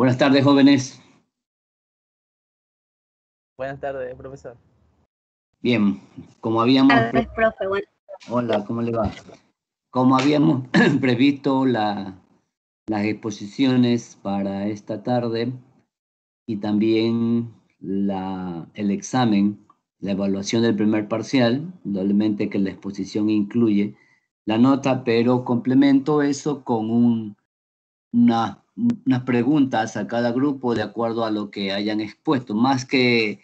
Buenas tardes, jóvenes. Buenas tardes, profesor. Bien, como habíamos... Buenas tardes, profe. Hola, ¿cómo le va? Como habíamos previsto las exposiciones para esta tarde y también el examen, la evaluación del primer parcial, indudablemente que la exposición incluye la nota, pero complemento eso con unas preguntas a cada grupo de acuerdo a lo que hayan expuesto, más que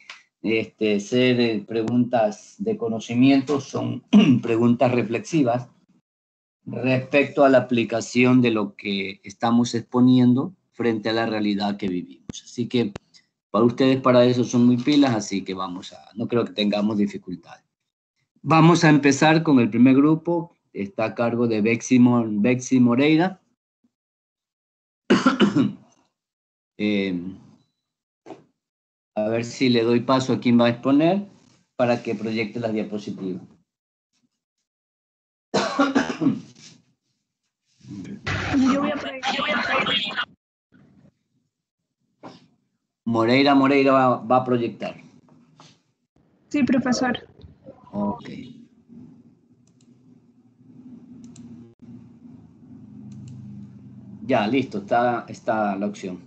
ser preguntas de conocimiento, son preguntas reflexivas respecto a la aplicación de lo que estamos exponiendo frente a la realidad que vivimos. Así que para ustedes, para eso son muy pilas, así que no creo que tengamos dificultades. Vamos a empezar con el primer grupo, está a cargo de Bexy Moreira. A ver si le doy paso a quien va a exponer para que proyecte las diapositivas. Yo voy a proyectar. Moreira va a proyectar. Sí, profesor. Ok. Ya, listo, está la opción.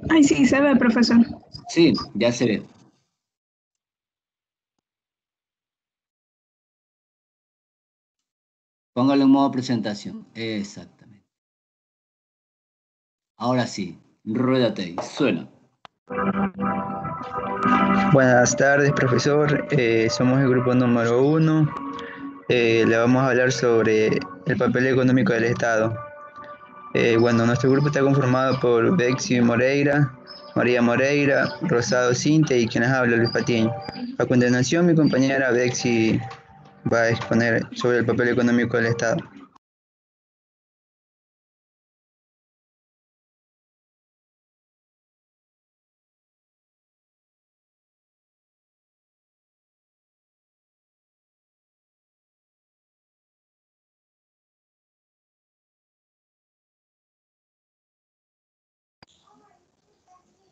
Ay, sí, se ve, profesor. Sí, ya se ve. Póngalo en modo presentación. Exactamente. Ahora sí, ruédate ahí, suena. Buenas tardes, profesor. Somos el grupo número 1. Le vamos a hablar sobre el papel económico del Estado. Nuestro grupo está conformado por Bexy Moreira, María Moreira, Rosado Cintia y quienes habla, Luis Patiño. A continuación, mi compañera Bexy va a exponer sobre el papel económico del Estado.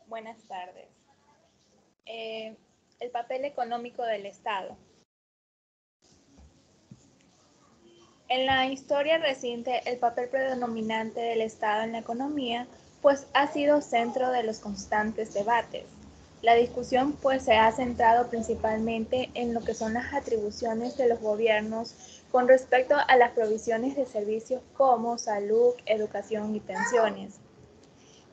Buenas tardes. El papel económico del Estado. En la historia reciente, el papel predominante del Estado en la economía, pues ha sido centro de los constantes debates. La discusión, pues, se ha centrado principalmente en lo que son las atribuciones de los gobiernos con respecto a las provisiones de servicios como salud, educación y pensiones.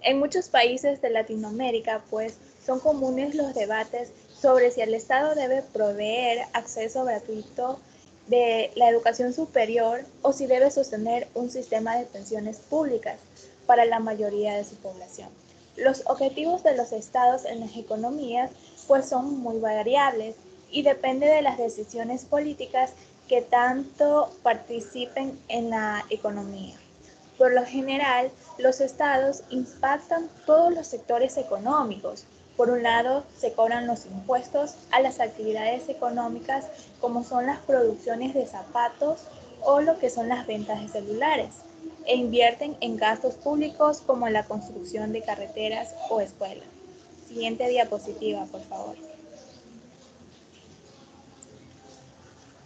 En muchos países de Latinoamérica, pues, son comunes los debates sobre si el Estado debe proveer acceso gratuito de la educación superior o si debe sostener un sistema de pensiones públicas para la mayoría de su población. Los objetivos de los estados en las economías, pues, son muy variables y depende de las decisiones políticas que tanto participen en la economía. Por lo general, los estados impactan todos los sectores económicos. Por un lado, se cobran los impuestos a las actividades económicas como son las producciones de zapatos o lo que son las ventas de celulares, e invierten en gastos públicos como la construcción de carreteras o escuelas. Siguiente diapositiva, por favor.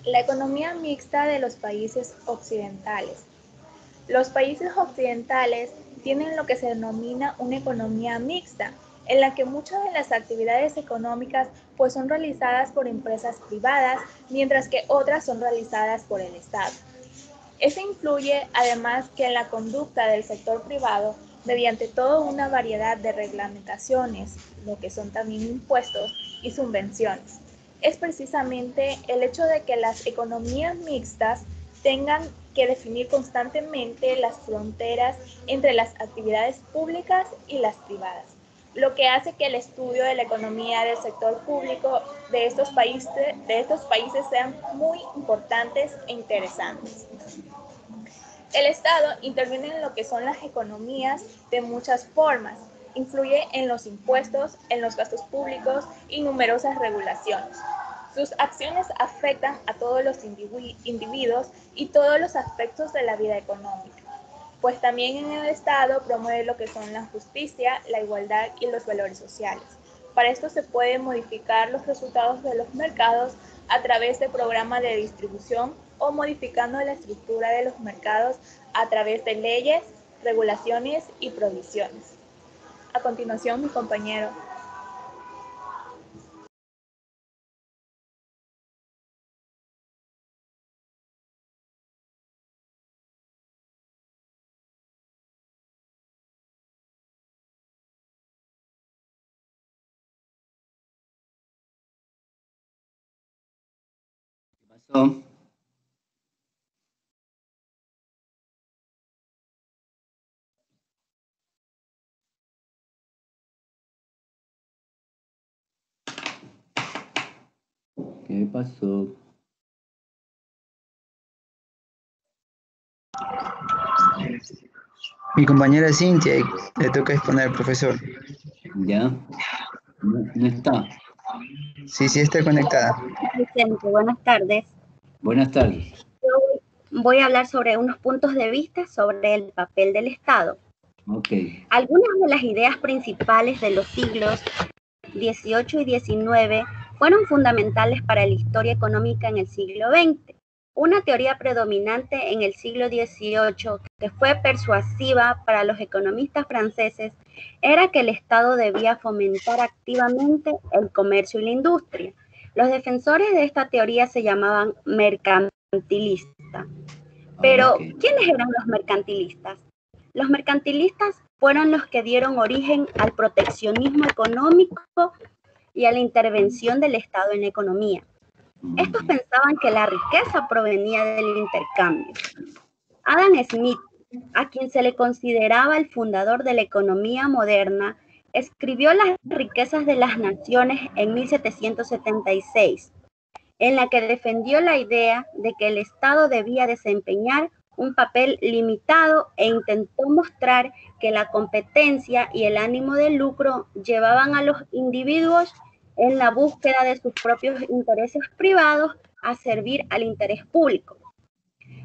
La economía mixta de los países occidentales. Los países occidentales tienen lo que se denomina una economía mixta, en la que muchas de las actividades económicas, pues, son realizadas por empresas privadas, mientras que otras son realizadas por el Estado. Esto influye además que en la conducta del sector privado, mediante toda una variedad de reglamentaciones, lo que son también impuestos y subvenciones. Es precisamente el hecho de que las economías mixtas tengan que definir constantemente las fronteras entre las actividades públicas y las privadas, lo que hace que el estudio de la economía del sector público de estos países sean muy importantes e interesantes. El Estado interviene en lo que son las economías de muchas formas influye en los impuestos, en los gastos públicos y numerosas regulaciones. Sus acciones afectan a todos los individuos y todos los aspectos de la vida económica, pues también en el Estado promueve lo que son la justicia, la igualdad y los valores sociales. Para esto se pueden modificar los resultados de los mercados a través de programas de distribución o modificando la estructura de los mercados a través de leyes, regulaciones y provisiones. A continuación, mi compañero. ¿Qué pasó? ¿Qué pasó? Mi compañera Cintia, le toca exponer al profesor. ¿Ya? No está. Sí, sí está conectada. Vicente, buenas tardes. Buenas tardes. Voy a hablar sobre unos puntos de vista sobre el papel del Estado. Ok. Algunas de las ideas principales de los siglos XVIII y XIX fueron fundamentales para la historia económica en el siglo XX. Una teoría predominante en el siglo XVIII que fue persuasiva para los economistas franceses era que el Estado debía fomentar activamente el comercio y la industria. Los defensores de esta teoría se llamaban mercantilistas. Pero, Ok. ¿quiénes eran los mercantilistas? Los mercantilistas fueron los que dieron origen al proteccionismo económico y a la intervención del Estado en la economía. Estos pensaban que la riqueza provenía del intercambio. Adam Smith, a quien se le consideraba el fundador de la economía moderna, escribió Las riquezas de las naciones en 1776, en la que defendió la idea de que el Estado debía desempeñar un papel limitado e intentó mostrar que la competencia y el ánimo de lucro llevaban a los individuos en la búsqueda de sus propios intereses privados a servir al interés público.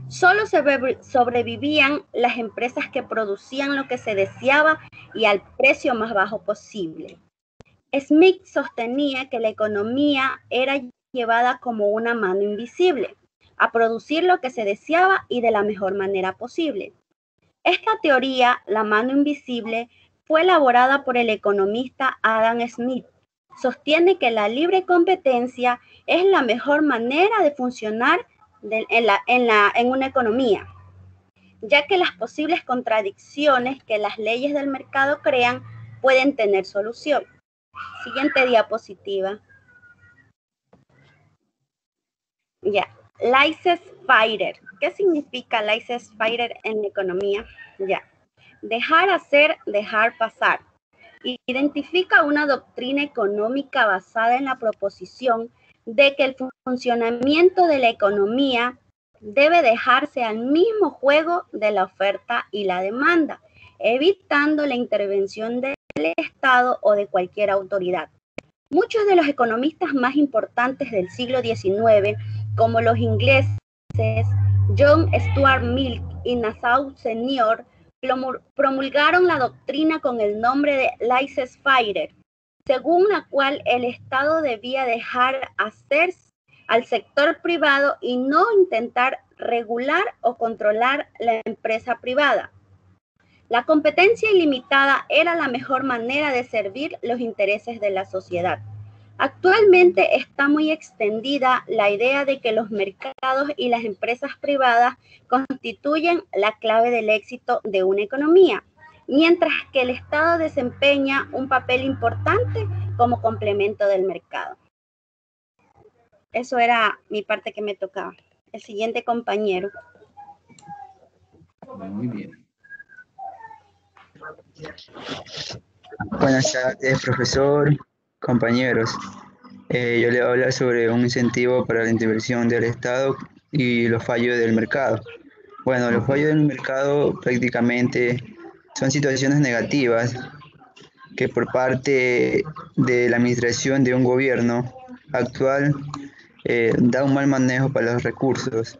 Solo sobrevivían las empresas que producían lo que se deseaba y al precio más bajo posible. Smith sostenía que la economía era llevada como una mano invisible, a producir lo que se deseaba y de la mejor manera posible. Esta teoría, la mano invisible, fue elaborada por el economista Adam Smith. Sostiene que la libre competencia es la mejor manera de funcionar en una economía, ya que las posibles contradicciones que las leyes del mercado crean pueden tener solución. Siguiente diapositiva. Ya, laissez-faire. ¿Qué significa laissez-faire en la economía? Ya, dejar hacer, dejar pasar. Identifica una doctrina económica basada en la proposición de que el funcionamiento de la economía debe dejarse al mismo juego de la oferta y la demanda, evitando la intervención del Estado o de cualquier autoridad. Muchos de los economistas más importantes del siglo XIX, como los ingleses John Stuart Mill y Nassau Senior, promulgaron la doctrina con el nombre de laissez-faire, según la cual el Estado debía dejar hacer al sector privado y no intentar regular o controlar la empresa privada. La competencia ilimitada era la mejor manera de servir los intereses de la sociedad. Actualmente está muy extendida la idea de que los mercados y las empresas privadas constituyen la clave del éxito de una economía, mientras que el Estado desempeña un papel importante como complemento del mercado. Eso era mi parte que me tocaba. El siguiente compañero. Muy bien. Buenas tardes, profesor, compañeros. Yo le voy a hablar sobre un incentivo para la intervención del Estado y los fallos del mercado. Bueno, los fallos del mercado prácticamente son situaciones negativas que por parte de la administración de un gobierno actual da un mal manejo para los recursos.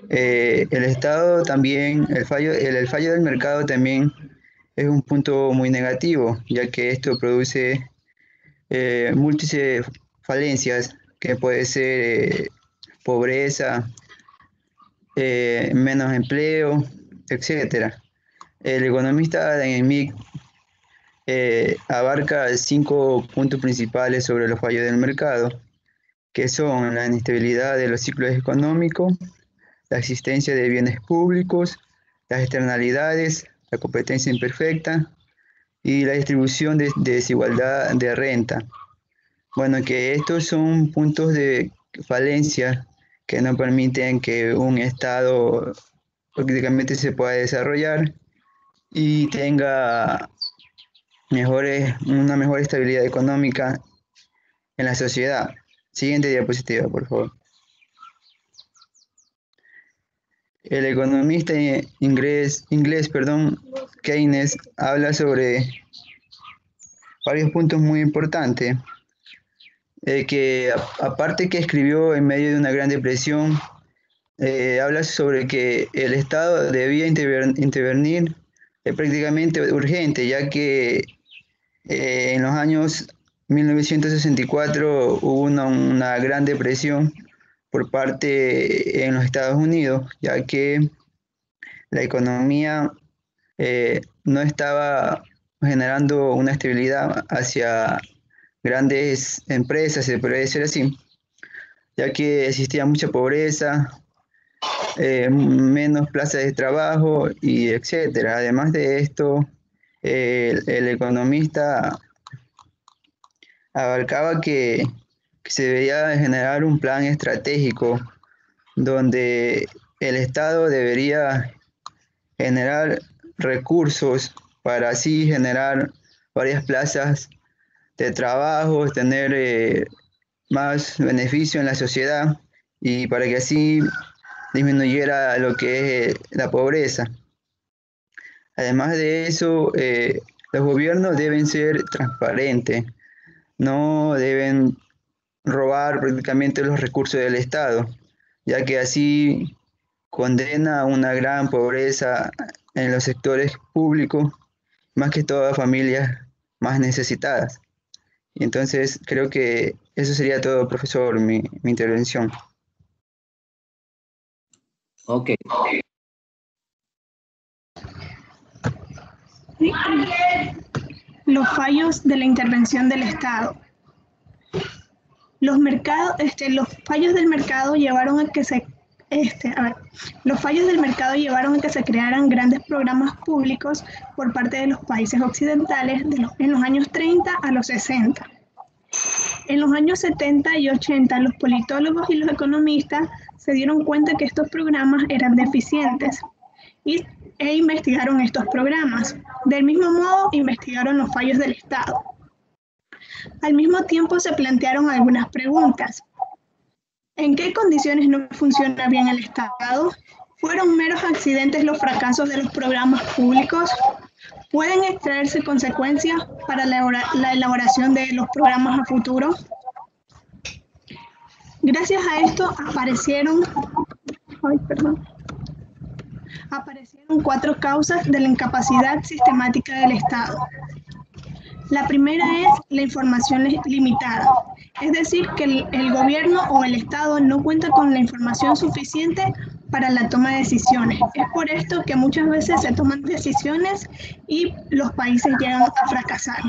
El Estado también, el fallo del mercado también es un punto muy negativo, ya que esto produce múltiples falencias, que puede ser pobreza, menos empleo, etc. El economista Daniel Mick abarca 5 puntos principales sobre los fallos del mercado, que son la inestabilidad de los ciclos económicos, la existencia de bienes públicos, las externalidades, la competencia imperfecta y la distribución de desigualdad de renta. Bueno, que estos son puntos de falencia que no permiten que un Estado prácticamente se pueda desarrollar y tenga una mejor estabilidad económica en la sociedad. Siguiente diapositiva, por favor. El economista inglés, Keynes, habla sobre varios puntos muy importantes, que aparte que escribió en medio de una gran depresión, habla sobre que el Estado debía intervenir prácticamente urgente, ya que en los años 1964 hubo una gran depresión por parte en los Estados Unidos, ya que la economía no estaba generando una estabilidad hacia grandes empresas, se puede decir así, ya que existía mucha pobreza, menos plazas de trabajo y etcétera. Además de esto, el economista abarcaba que se debía generar un plan estratégico donde el Estado debería generar recursos para así generar varias plazas de trabajo, tener más beneficio en la sociedad y para que así disminuyera lo que es la pobreza. Además de eso, los gobiernos deben ser transparentes, no deben robar prácticamente los recursos del Estado, ya que así condena a una gran pobreza en los sectores públicos, más que todas familias más necesitadas. Y entonces creo que eso sería todo, profesor, mi intervención. Ok. Los fallos de la intervención del Estado. Los fallos del mercado llevaron a que se crearan grandes programas públicos por parte de los países occidentales en los años 30 a los 60. En los años 70 y 80, los politólogos y los economistas se dieron cuenta que estos programas eran deficientes e investigaron estos programas. Del mismo modo, investigaron los fallos del Estado. Al mismo tiempo, se plantearon algunas preguntas. ¿En qué condiciones no funciona bien el Estado? ¿Fueron meros accidentes los fracasos de los programas públicos? ¿Pueden extraerse consecuencias para la elaboración de los programas a futuro? Gracias a esto aparecieron 4 causas de la incapacidad sistemática del Estado. La primera es la información limitada, es decir, que el gobierno o el Estado no cuenta con la información suficiente para la toma de decisiones. Es por esto que muchas veces se toman decisiones y los países llegan a fracasar.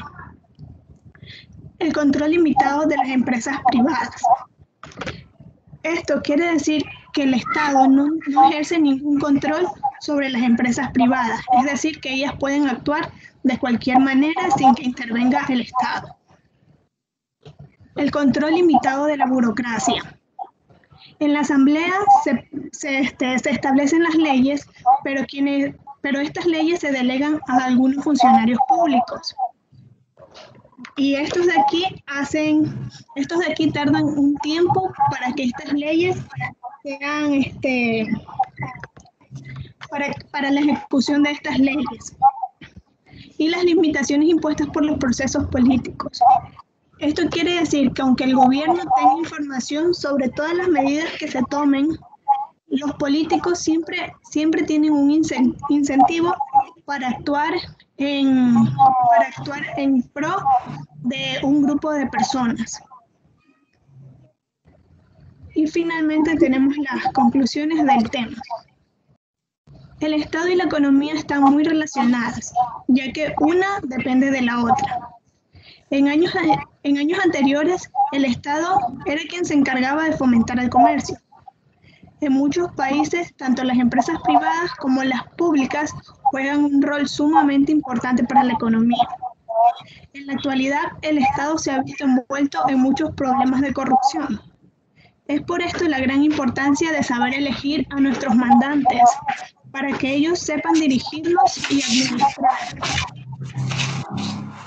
El control limitado de las empresas privadas. Esto quiere decir que el Estado no ejerce ningún control sobre las empresas privadas, es decir, que ellas pueden actuar de cualquier manera sin que intervenga el Estado. El control limitado de la burocracia. En la Asamblea se establecen las leyes, pero estas leyes se delegan a algunos funcionarios públicos. Y estos de aquí tardan un tiempo para que estas leyes sean para la ejecución de estas leyes. y las limitaciones impuestas por los procesos políticos. Esto quiere decir que aunque el gobierno tenga información sobre todas las medidas que se tomen, los políticos siempre tienen un incentivo para actuar en pro de un grupo de personas. Y finalmente tenemos las conclusiones del tema. El Estado y la economía están muy relacionadas, ya que una depende de la otra. En años anteriores, el Estado era quien se encargaba de fomentar el comercio. En muchos países, tanto las empresas privadas como las públicas juegan un rol sumamente importante para la economía. En la actualidad, el Estado se ha visto envuelto en muchos problemas de corrupción. Es por esto la gran importancia de saber elegir a nuestros mandantes, para que ellos sepan dirigirnos y administrar.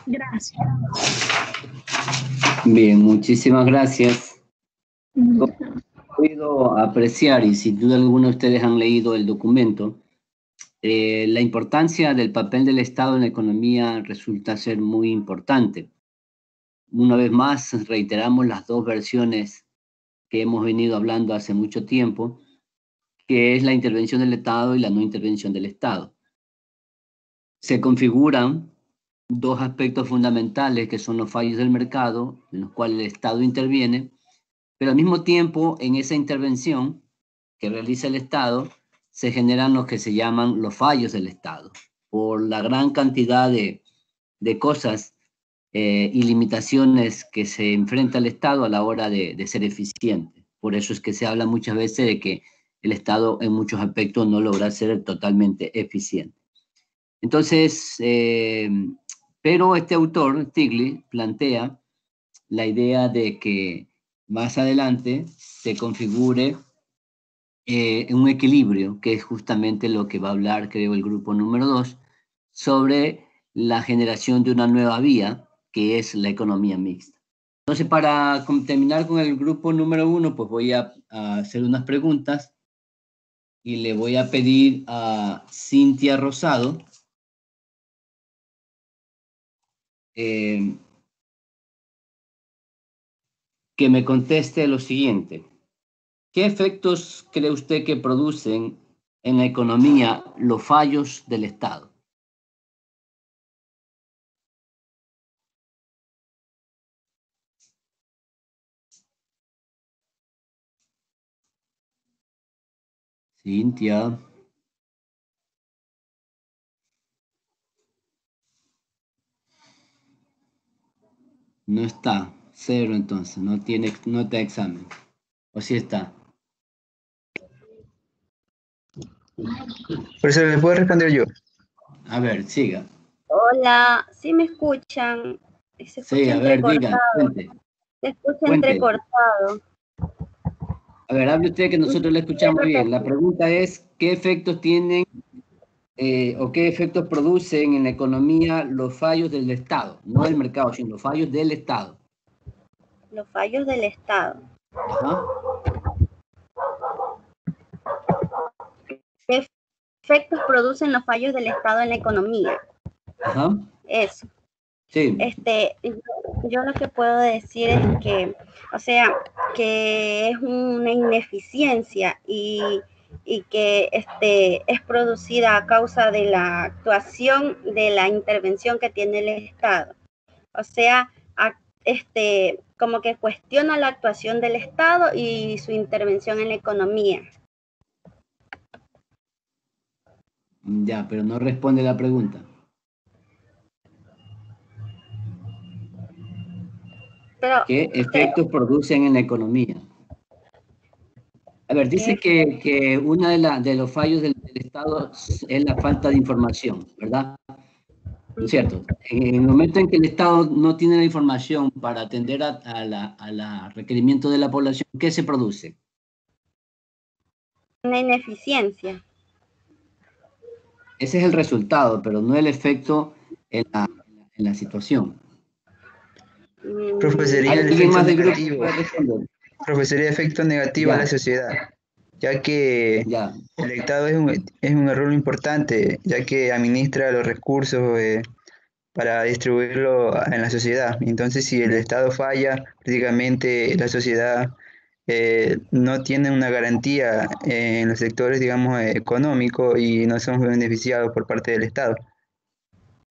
Gracias. Bien, muchísimas gracias. He podido apreciar, y sin duda alguna ustedes han leído el documento, la importancia del papel del Estado en la economía resulta ser muy importante. Una vez más, reiteramos las dos versiones que hemos venido hablando hace mucho tiempo, que es la intervención del Estado y la no intervención del Estado. Se configuran dos aspectos fundamentales que son los fallos del mercado, en los cuales el Estado interviene, pero al mismo tiempo en esa intervención que realiza el Estado se generan los que se llaman los fallos del Estado, por la gran cantidad de cosas y limitaciones que se enfrenta el Estado a la hora de ser eficiente. Por eso es que se habla muchas veces de que el Estado en muchos aspectos no logra ser totalmente eficiente. Entonces, pero este autor, Stiglitz, plantea la idea de que más adelante se configure un equilibrio, que es justamente lo que va a hablar, creo, el grupo número 2, sobre la generación de una nueva vía, que es la economía mixta. Entonces, para terminar con el grupo número 1, pues voy a hacer unas preguntas y le voy a pedir a Cintia Rosado que me conteste lo siguiente. ¿Qué efectos cree usted que producen en la economía los fallos del Estado? Cintia. No está. 0 entonces. No tiene nota de examen. ¿O sí está? Profesor, ¿le puedo responder yo? A ver, siga. Hola, ¿sí me escuchan? Se escucha Sí, a ver, diga, cuente. Se escucha Cuente. entrecortado. A ver, hable usted que nosotros le escuchamos bien. La pregunta es, ¿qué efectos tienen o qué efectos producen en la economía los fallos del Estado? No del mercado, sino los fallos del Estado. Los fallos del Estado. Ajá. ¿Qué efectos producen los fallos del Estado en la economía? Ajá. Eso. Sí. Yo lo que puedo decir es que, o sea, que es una ineficiencia y que es producida a causa de la actuación, de la intervención que tiene el Estado. O sea, como que cuestiona la actuación del Estado y su intervención en la economía. Ya, pero no responde la pregunta. Pero, ¿qué efectos producen en la economía? A ver, dice que uno de los fallos del Estado es la falta de información, ¿verdad? ¿No es cierto? En el momento en que el Estado no tiene la información para atender a la requerimiento de la población, ¿qué se produce? Una ineficiencia. Ese es el resultado, pero no el efecto en la situación. Profe, sería el ¿Alguien efecto más del grupo negativo. puede responder? Profe, sería efecto negativo Ya. a la sociedad, ya que Ya. el Estado es un error importante, ya que administra los recursos para distribuirlo en la sociedad. Entonces, si el Estado falla, prácticamente la sociedad no tiene una garantía en los sectores, digamos, económicos y no somos beneficiados por parte del Estado.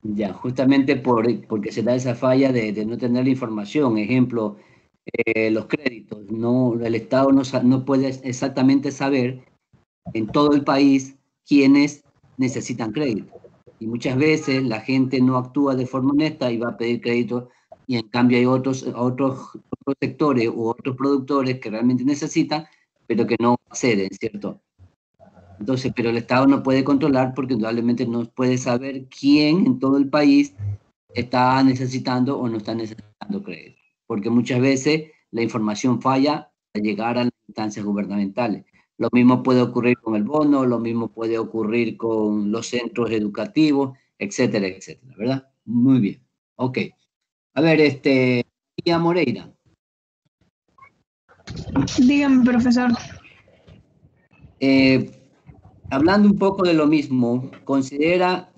Ya, justamente porque se da esa falla de no tener la información. Ejemplo, los créditos. No, el Estado no puede exactamente saber en todo el país quiénes necesitan crédito. Y muchas veces la gente no actúa de forma honesta y va a pedir crédito, y en cambio hay otros sectores u otros productores que realmente necesitan, pero que no acceden, ¿cierto? Entonces, pero el Estado no puede controlar porque indudablemente no puede saber quién en todo el país está necesitando o no está necesitando crédito. Porque muchas veces la información falla al llegar a las instancias gubernamentales. Lo mismo puede ocurrir con el bono, lo mismo puede ocurrir con los centros educativos, etcétera, etcétera, ¿verdad? Muy bien. Ok. A ver, Tía Moreira. Dígame, profesor. Hablando un poco de lo mismo, ¿considera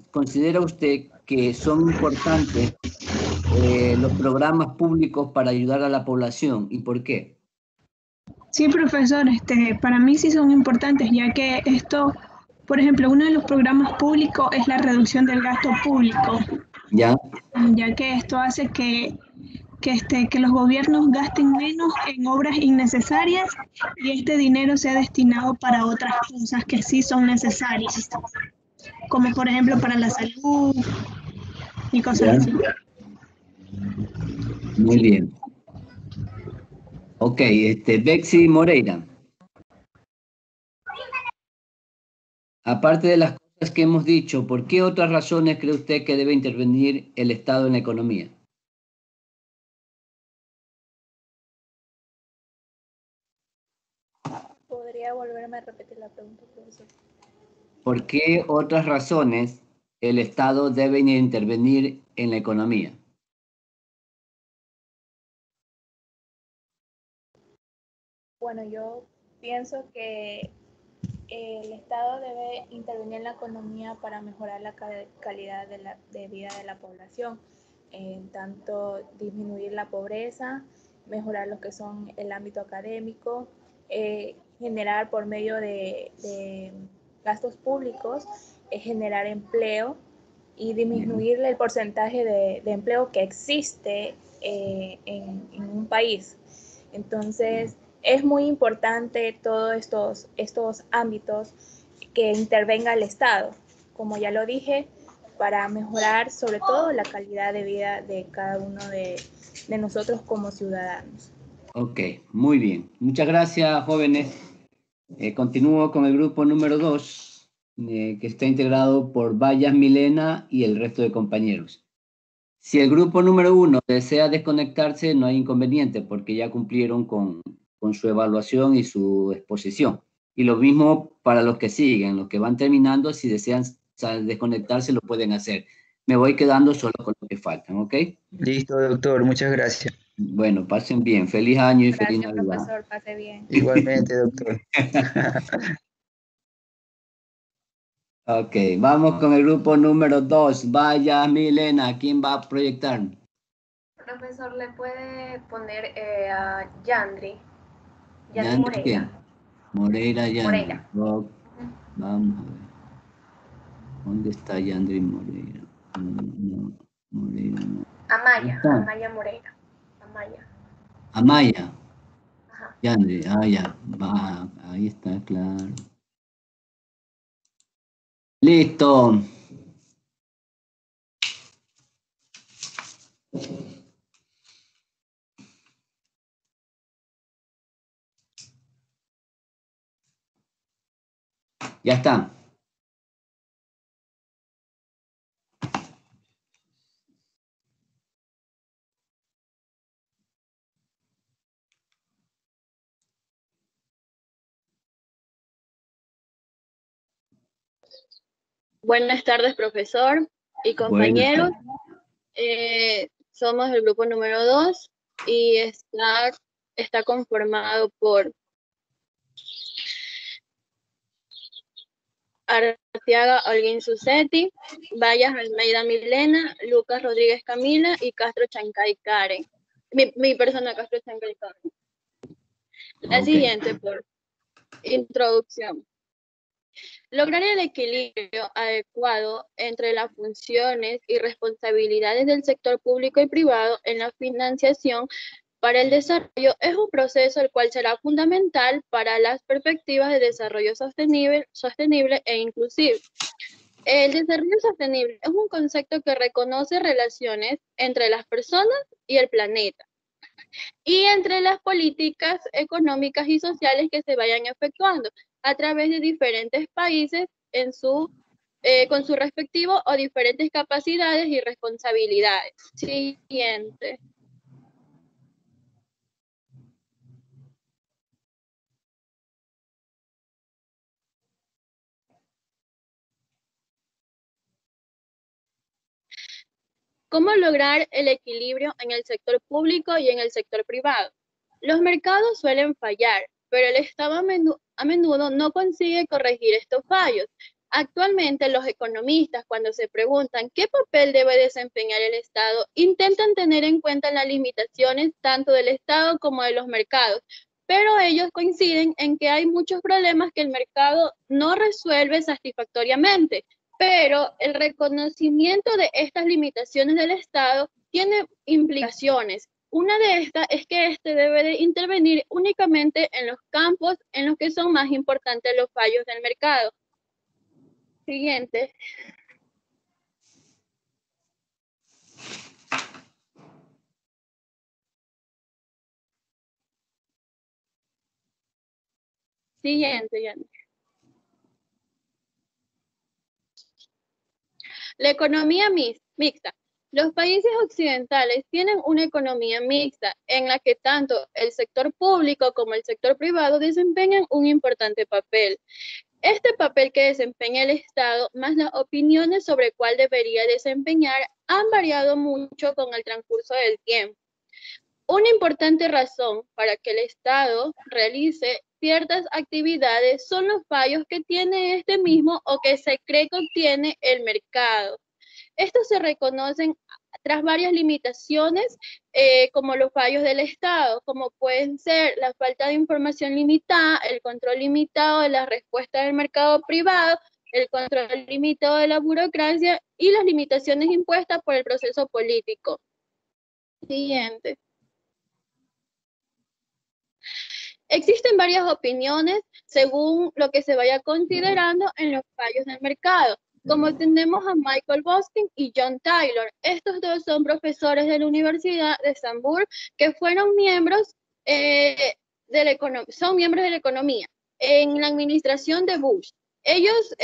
usted que son importantes los programas públicos para ayudar a la población? ¿Y por qué? Sí, profesor, para mí sí son importantes, ya que esto, por ejemplo, uno de los programas públicos es la reducción del gasto público, ¿Ya? ya que esto hace que los gobiernos gasten menos en obras innecesarias y este dinero sea destinado para otras cosas que sí son necesarias, como por ejemplo para la salud y cosas ¿Ya? así. Muy bien. Ok, Bexy Moreira. Aparte de las cosas que hemos dicho, ¿por qué otras razones cree usted que debe intervenir el Estado en la economía? ¿Podría volverme a repetir la pregunta, profesor? ¿Por qué otras razones el Estado debe intervenir en la economía? Bueno, yo pienso que el Estado debe intervenir en la economía para mejorar la calidad de vida de la población, tanto disminuir la pobreza, mejorar lo que son el ámbito académico, generar por medio de gastos públicos, generar empleo y disminuir el porcentaje de empleo que existe en un país. Entonces, es muy importante todos estos ámbitos que intervenga el Estado, como ya lo dije, para mejorar sobre todo la calidad de vida de cada uno de nosotros como ciudadanos. Ok, muy bien. Muchas gracias, jóvenes. Continúo con el grupo número 2, que está integrado por Vallas Milena y el resto de compañeros. Si el grupo número 1 desea desconectarse, no hay inconveniente, porque ya cumplieron con su evaluación y su exposición. Y lo mismo para los que siguen, los que van terminando, si desean desconectarse, lo pueden hacer. Me voy quedando solo con los que faltan, ¿ok? Listo, doctor, muchas gracias. Bueno, pasen bien. Feliz año y feliz Gracias, Navidad. profesor. Pase bien. Igualmente, doctor. Ok, vamos con el grupo número 2. Vaya, Milena, ¿quién va a proyectar? Profesor, ¿le puede poner a Yandri? Yandri ¿Yandri Moreira. quién? Moreira, Yandri. Moreira. Vamos a ver. ¿Dónde está Yandri Moreira? No, Moreira no. Amaya, ¿Está? Amaya Moreira. Amaya. Amaya. Ajá. Yandri, ya. Va, ahí está, claro. Listo. Ya está. Buenas tardes, profesor y Buenas compañeros. tardes. Somos el grupo número 2 y está conformado por Arteaga Holguín Susetti, Vallas Almeida Milena, Lucas Rodríguez Camila y Castro Chancay Karen. Mi persona, Castro Chancay Karen. La siguiente, por introducción. Lograr el equilibrio adecuado entre las funciones y responsabilidades del sector público y privado en la financiación para el desarrollo es un proceso el cual será fundamental para las perspectivas de desarrollo sostenible e inclusivo. El desarrollo sostenible es un concepto que reconoce relaciones entre las personas y el planeta y entre las políticas económicas y sociales que se vayan efectuando a través de diferentes países con su respectivo o diferentes capacidades y responsabilidades. Siguiente. ¿Cómo lograr el equilibrio en el sector público y en el sector privado? Los mercados suelen fallar, pero el Estado a menudo no consigue corregir estos fallos. Actualmente, los economistas, cuando se preguntan qué papel debe desempeñar el Estado, intentan tener en cuenta las limitaciones tanto del Estado como de los mercados, pero ellos coinciden en que hay muchos problemas que el mercado no resuelve satisfactoriamente. Pero el reconocimiento de estas limitaciones del Estado tiene implicaciones. Una de estas es que éste debe de intervenir únicamente en los campos en los que son más importantes los fallos del mercado. Siguiente. Siguiente. La economía mixta. Los países occidentales tienen una economía mixta en la que tanto el sector público como el sector privado desempeñan un importante papel. Este papel que desempeña el Estado, más las opiniones sobre cuál debería desempeñar, han variado mucho con el transcurso del tiempo. Una importante razón para que el Estado realice ciertas actividades son los fallos que tiene este mismo o que se cree que obtiene el mercado. Estos se reconocen tras varias limitaciones, como los fallos del Estado, como pueden ser la falta de información limitada, el control limitado de la respuesta del mercado privado, el control limitado de la burocracia y las limitaciones impuestas por el proceso político. Siguiente. Existen varias opiniones según lo que se vaya considerando en los fallos del mercado, como tenemos a Michael Boskin y John Taylor. Estos dos son profesores de la Universidad de Estambul que fueron miembros son miembros de la economía en la administración de Bush. Ellos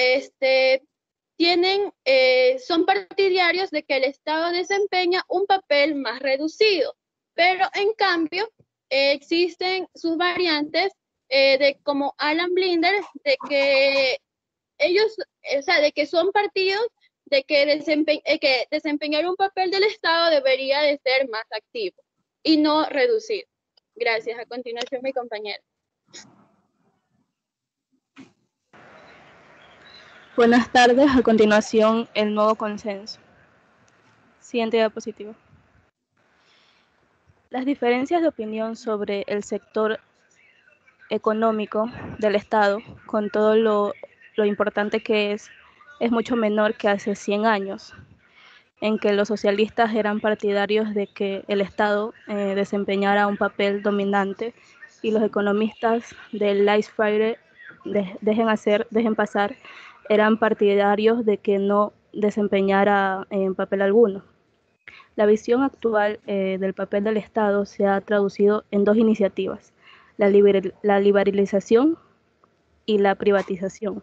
son partidarios de que el Estado desempeña un papel más reducido, pero en cambio existen sus variantes como Alan Blinder, de que ellos, de que son partidos de que desempeñar un papel del Estado debería de ser más activo y no reducido. Gracias. A continuación, mi compañero. Buenas tardes. A continuación, el nuevo consenso. Siguiente diapositiva. Las diferencias de opinión sobre el sector económico del Estado, con todo lo importante que es mucho menor que hace 100 años, en que los socialistas eran partidarios de que el Estado desempeñara un papel dominante y los economistas del laissez-faire, dejen pasar, eran partidarios de que no desempeñara papel alguno. La visión actual del papel del Estado se ha traducido en dos iniciativas: la liberalización y la privatización.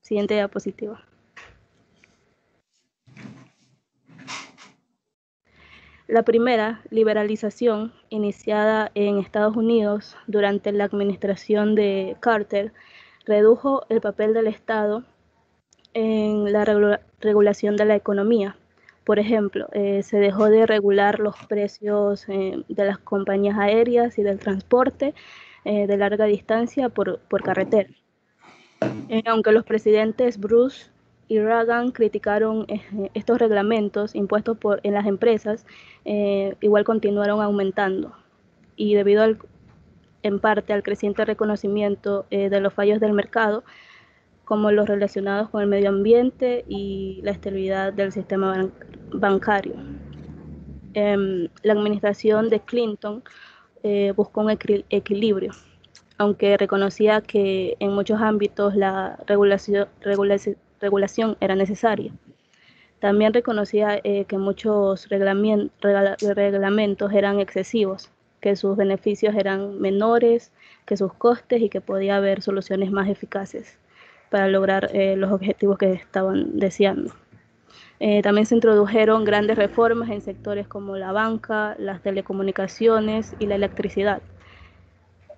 Siguiente diapositiva. La primera, liberalización, iniciada en Estados Unidos durante la administración de Carter, redujo el papel del Estado en la regulación de la economía. Por ejemplo, se dejó de regular los precios de las compañías aéreas y del transporte de larga distancia por carretera. Aunque los presidentes Bruce y Reagan criticaron estos reglamentos impuestos en las empresas, igual continuaron aumentando. Y debido en parte al creciente reconocimiento de los fallos del mercado, como los relacionados con el medio ambiente y la estabilidad del sistema bancario. La administración de Clinton buscó un equilibrio, aunque reconocía que en muchos ámbitos la regulación era necesaria. También reconocía que muchos reglamentos eran excesivos, que sus beneficios eran menores que sus costes y que podía haber soluciones más eficaces para lograr los objetivos que estaban deseando. También se introdujeron grandes reformas en sectores como la banca, las telecomunicaciones y la electricidad.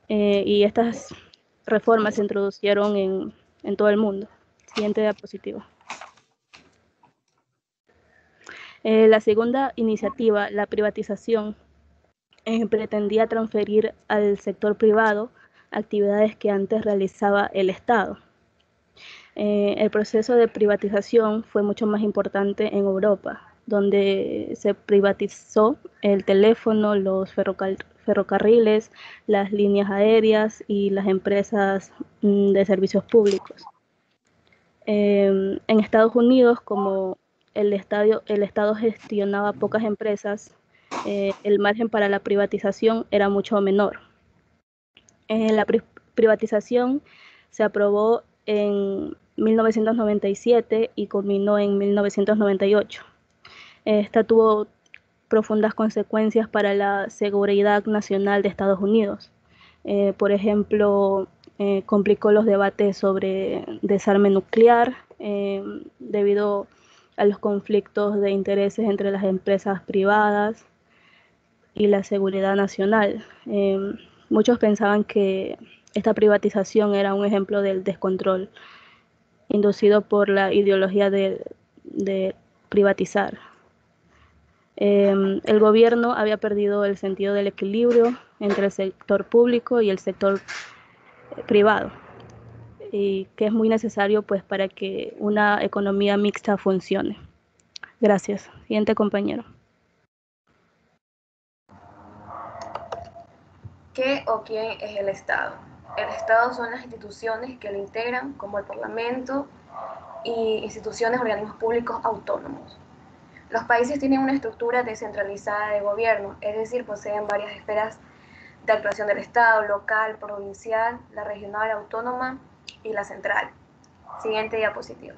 Y estas reformas se introducieron en todo el mundo. Siguiente diapositiva. La segunda iniciativa, la privatización, pretendía transferir al sector privado actividades que antes realizaba el Estado. El proceso de privatización fue mucho más importante en Europa, donde se privatizó el teléfono, los ferrocarriles, las líneas aéreas y las empresas de servicios públicos. En Estados Unidos, como el Estado gestionaba pocas empresas, el margen para la privatización era mucho menor. La privatización se aprobó en 1997 y culminó en 1998. Esta tuvo profundas consecuencias para la seguridad nacional de Estados Unidos. Por ejemplo, complicó los debates sobre desarme nuclear debido a los conflictos de intereses entre las empresas privadas y la seguridad nacional. Muchos pensaban que esta privatización era un ejemplo del descontrol inducido por la ideología de privatizar. El gobierno había perdido el sentido del equilibrio entre el sector público y el sector privado, y que es muy necesario pues para que una economía mixta funcione. Gracias. Siguiente compañero. ¿Qué o quién es el Estado? El Estado son las instituciones que lo integran, como el Parlamento y instituciones, organismos públicos autónomos. Los países tienen una estructura descentralizada de gobierno, es decir, poseen varias esferas de actuación del Estado: local, provincial, la regional, autónoma y la central. Siguiente diapositiva.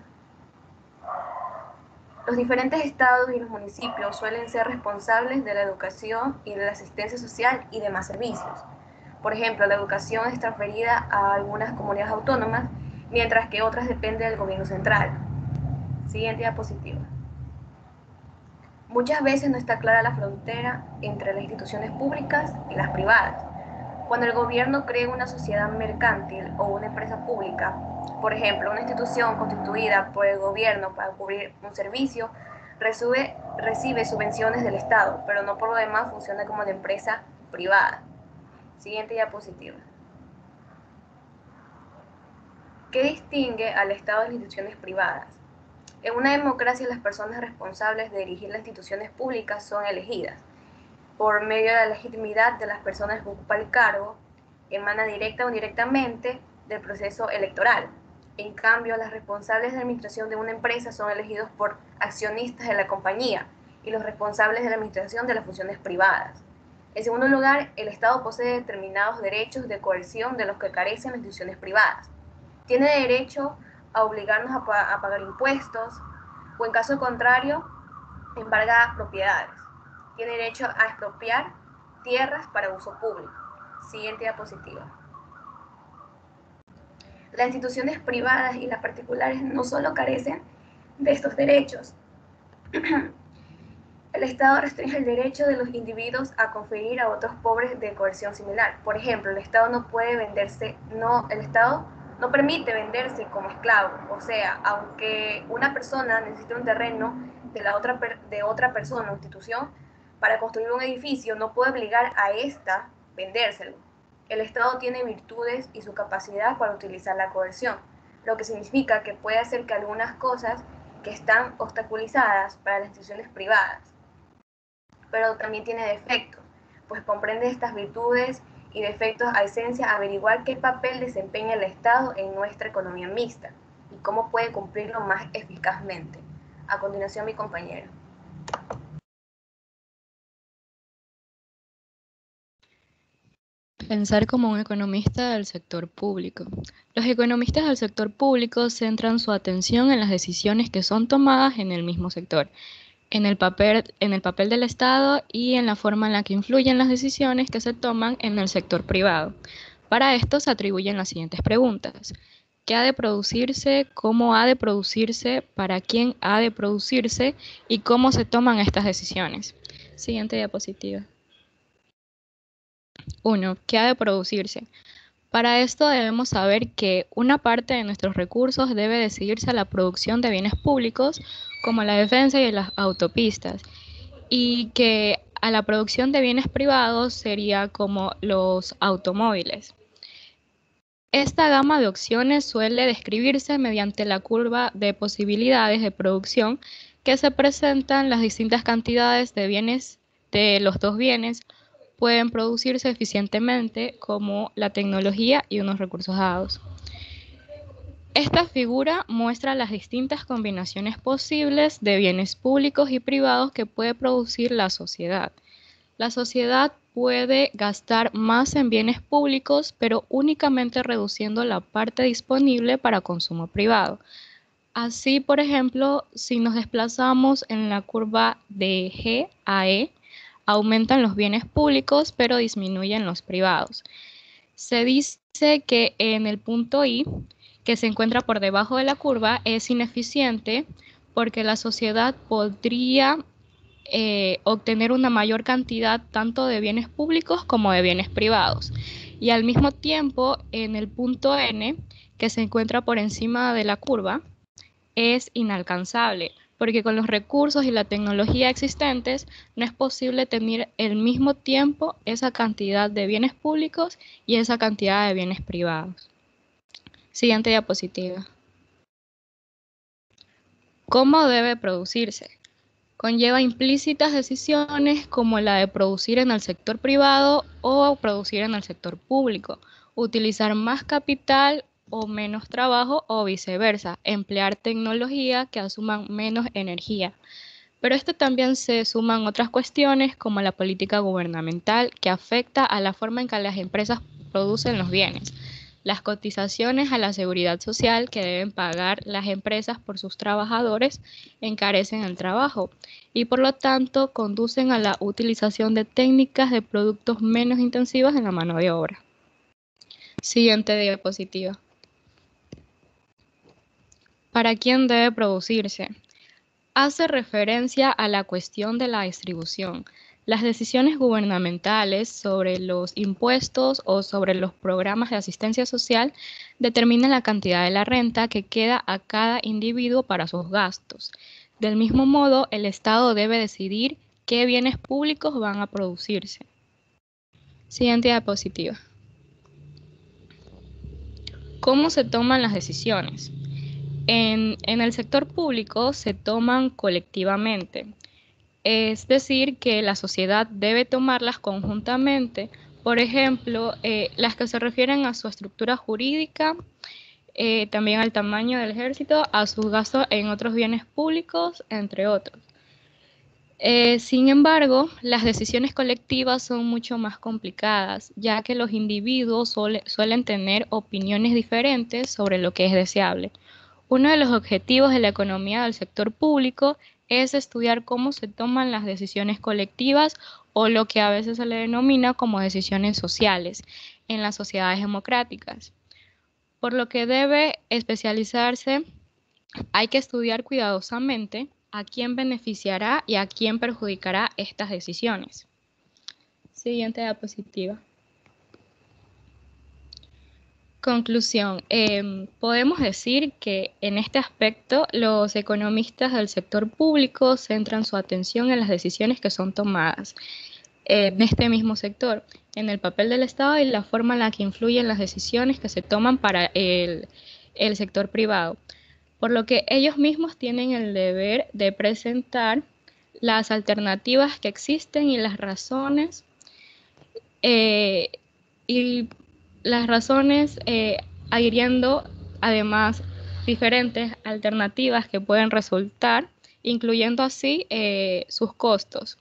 Los diferentes estados y los municipios suelen ser responsables de la educación y de la asistencia social y demás servicios. Por ejemplo, la educación es transferida a algunas comunidades autónomas, mientras que otras dependen del gobierno central. Siguiente diapositiva. Muchas veces no está clara la frontera entre las instituciones públicas y las privadas. Cuando el gobierno crea una sociedad mercantil o una empresa pública, por ejemplo, una institución constituida por el gobierno para cubrir un servicio, recibe subvenciones del Estado, pero no por lo demás funciona como una empresa privada. Siguiente diapositiva. ¿Qué distingue al Estado de las instituciones privadas? En una democracia, las personas responsables de dirigir las instituciones públicas son elegidas. Por medio de la legitimidad de las personas que ocupan el cargo, emana directa o indirectamente del proceso electoral. En cambio, los responsables de la administración de una empresa son elegidos por accionistas de la compañía y los responsables de la administración de las funciones privadas. En segundo lugar, el Estado posee determinados derechos de coerción de los que carecen las instituciones privadas. Tiene derecho a obligarnos a pagar impuestos, o en caso contrario, embarga propiedades. Tiene derecho a expropiar tierras para uso público. Siguiente diapositiva. Las instituciones privadas y las particulares no solo carecen de estos derechos. El Estado restringe el derecho de los individuos a conferir a otros pobres de coerción similar. Por ejemplo, el Estado no permite venderse como esclavo. O sea, aunque una persona necesite un terreno de otra persona o institución para construir un edificio, no puede obligar a ésta vendérselo. El Estado tiene virtudes y su capacidad para utilizar la coerción. lo que significa que puede hacer que algunas cosas que están obstaculizadas para las instituciones privadas, pero también tiene defectos, pues comprende estas virtudes y defectos a esencia averiguar qué papel desempeña el Estado en nuestra economía mixta y cómo puede cumplirlo más eficazmente. A continuación, mi compañero. Pensar como un economista del sector público. Los economistas del sector público centran su atención en las decisiones que son tomadas en el mismo sector, en el papel del Estado y en la forma en la que influyen las decisiones que se toman en el sector privado. Para esto se atribuyen las siguientes preguntas: ¿qué ha de producirse? ¿Cómo ha de producirse? ¿Para quién ha de producirse? ¿Y cómo se toman estas decisiones? Siguiente diapositiva. 1. ¿Qué ha de producirse? Para esto debemos saber que una parte de nuestros recursos debe decidirse a la producción de bienes públicos, como la defensa y las autopistas, y que a la producción de bienes privados sería como los automóviles. Esta gama de opciones suele describirse mediante la curva de posibilidades de producción que se presentan las distintas cantidades de bienes de los dos bienes pueden producirse eficientemente, como la tecnología y unos recursos dados. Esta figura muestra las distintas combinaciones posibles de bienes públicos y privados que puede producir la sociedad. La sociedad puede gastar más en bienes públicos, pero únicamente reduciendo la parte disponible para consumo privado. Así, por ejemplo, si nos desplazamos en la curva de G a E, aumentan los bienes públicos, pero disminuyen los privados. Se dice que en el punto I, que se encuentra por debajo de la curva, es ineficiente porque la sociedad podría obtener una mayor cantidad tanto de bienes públicos como de bienes privados. Y al mismo tiempo, en el punto N, que se encuentra por encima de la curva, es inalcanzable, porque con los recursos y la tecnología existentes no es posible tener al mismo tiempo esa cantidad de bienes públicos y esa cantidad de bienes privados. Siguiente diapositiva. ¿Cómo debe producirse? Conlleva implícitas decisiones como la de producir en el sector privado o producir en el sector público, utilizar más capital o menos trabajo o viceversa, emplear tecnología que asuman menos energía. Pero esto también se suman otras cuestiones como la política gubernamental que afecta a la forma en que las empresas producen los bienes, las cotizaciones a la seguridad social que deben pagar las empresas por sus trabajadores encarecen el trabajo y por lo tanto conducen a la utilización de técnicas de productos menos intensivas en la mano de obra. Siguiente diapositiva. ¿Para quién debe producirse? Hace referencia a la cuestión de la distribución. Las decisiones gubernamentales sobre los impuestos o sobre los programas de asistencia social determinan la cantidad de la renta que queda a cada individuo para sus gastos. Del mismo modo, el Estado debe decidir qué bienes públicos van a producirse. Siguiente diapositiva. ¿Cómo se toman las decisiones? En el sector público se toman colectivamente, es decir, que la sociedad debe tomarlas conjuntamente, por ejemplo, las que se refieren a su estructura jurídica, también al tamaño del ejército, a sus gastos en otros bienes públicos, entre otros. Sin embargo, las decisiones colectivas son mucho más complicadas, ya que los individuos suelen tener opiniones diferentes sobre lo que es deseable. Uno de los objetivos de la economía del sector público es estudiar cómo se toman las decisiones colectivas o lo que a veces se le denomina como decisiones sociales en las sociedades democráticas. Por lo que debe especializarse, hay que estudiar cuidadosamente a quién beneficiará y a quién perjudicará estas decisiones. Siguiente diapositiva. Conclusión. Podemos decir que en este aspecto los economistas del sector público centran su atención en las decisiones que son tomadas en este mismo sector, en el papel del Estado y la forma en la que influyen las decisiones que se toman para el el sector privado, por lo que ellos mismos tienen el deber de presentar las alternativas que existen y las razones adhiriendo además diferentes alternativas que pueden resultar, incluyendo así sus costos.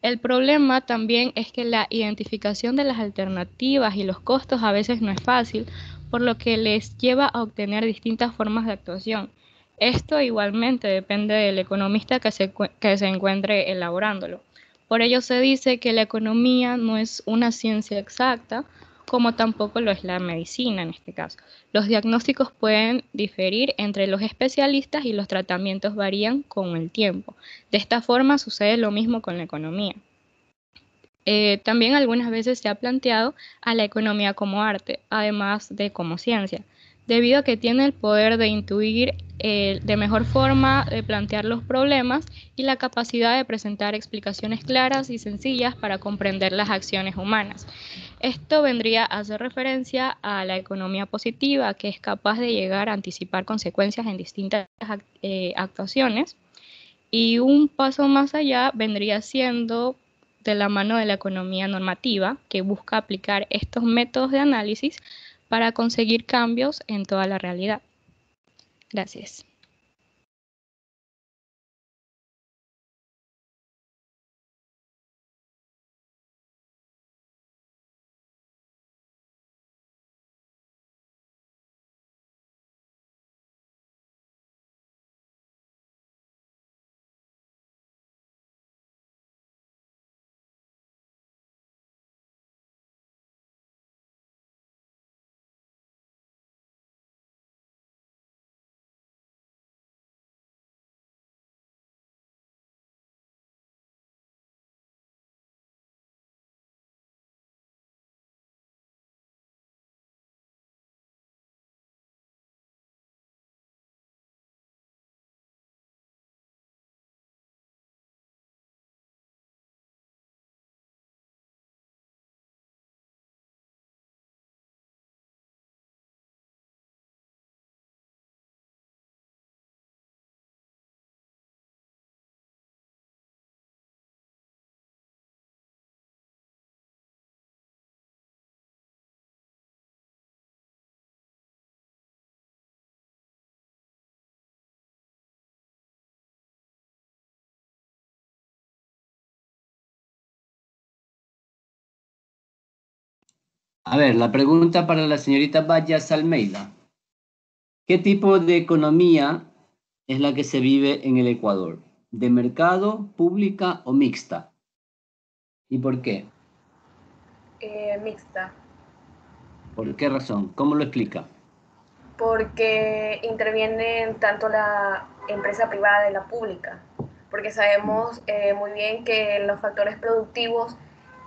El problema también es que la identificación de las alternativas y los costos a veces no es fácil, por lo que les lleva a obtener distintas formas de actuación. Esto igualmente depende del economista que se encuentre elaborándolo. Por ello se dice que la economía no es una ciencia exacta, como tampoco lo es la medicina en este caso. Los diagnósticos pueden diferir entre los especialistas y los tratamientos varían con el tiempo. De esta forma sucede lo mismo con la economía. También algunas veces se ha planteado a la economía como arte, además de como ciencia, debido a que tiene el poder de intuir de mejor forma de plantear los problemas y la capacidad de presentar explicaciones claras y sencillas para comprender las acciones humanas. Esto vendría a hacer referencia a la economía positiva, que es capaz de llegar a anticipar consecuencias en distintas actuaciones, y un paso más allá vendría siendo de la mano de la economía normativa, que busca aplicar estos métodos de análisis para conseguir cambios en toda la realidad. Gracias. A ver, la pregunta para la señorita Vallas Almeida. ¿Qué tipo de economía es la que se vive en el Ecuador? ¿De mercado, pública o mixta? ¿Y por qué? Mixta. ¿Por qué razón? ¿Cómo lo explica? Porque intervienen tanto la empresa privada y la pública, porque sabemos muy bien que los factores productivos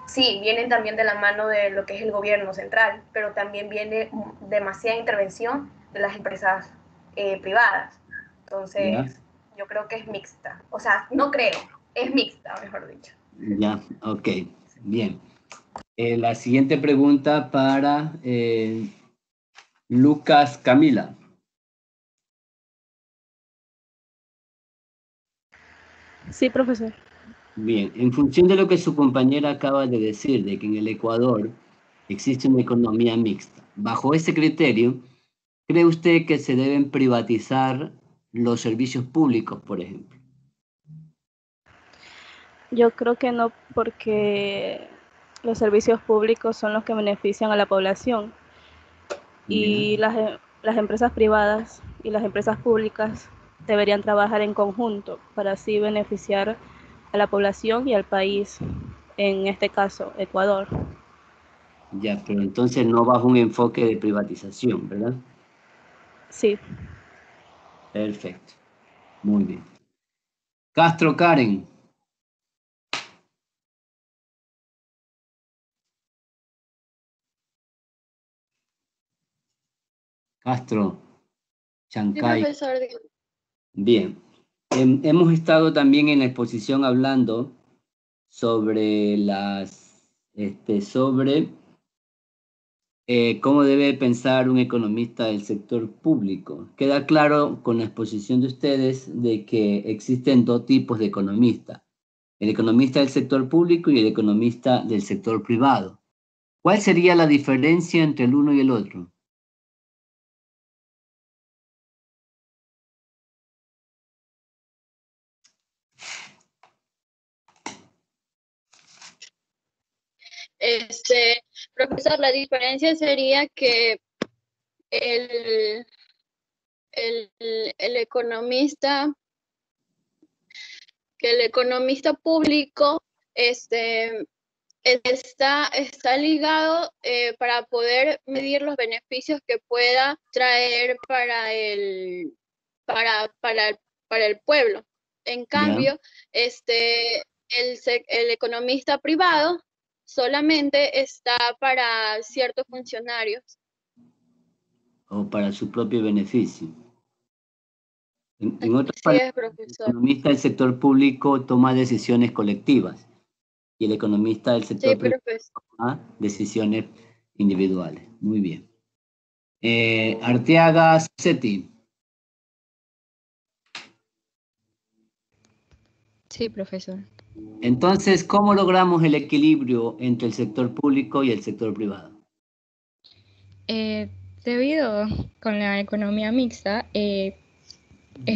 sí vienen también de la mano de lo que es el gobierno central, pero también viene demasiada intervención de las empresas privadas. Entonces, ¿Ya? yo creo que es mixta. O sea, no creo, es mixta, mejor dicho. Ya, ok, bien. La siguiente pregunta para Lucas Camila. Sí, profesor. Bien, en función de lo que su compañera acaba de decir, de que en el Ecuador existe una economía mixta, bajo ese criterio, ¿cree usted que se deben privatizar los servicios públicos, por ejemplo? Yo creo que no, porque los servicios públicos son los que benefician a la población y las empresas privadas y las empresas públicas deberían trabajar en conjunto para así beneficiar a la población y al país, en este caso, Ecuador. Ya, pero entonces no bajo un enfoque de privatización, ¿verdad? Sí. Perfecto. Muy bien. Castro Karen. Castro, Sí, Chancay. profesor. Bien. Hemos estado también en la exposición hablando sobre cómo debe pensar un economista del sector público. Queda claro con la exposición de ustedes de que existen dos tipos de economistas, el economista del sector público y el economista del sector privado. ¿Cuál sería la diferencia entre el uno y el otro? Profesor, la diferencia sería que el, el economista público está ligado para poder medir los beneficios que pueda traer para el pueblo. En cambio, el economista privado solamente está para ciertos funcionarios. O para su propio beneficio. En otras Así es, palabras, profesor. el economista del sector público toma decisiones colectivas y el economista del sector privado toma decisiones individuales. Muy bien. Arteaga Seti. Sí, profesor. Entonces, ¿cómo logramos el equilibrio entre el sector público y el sector privado? Debido con la economía mixta, es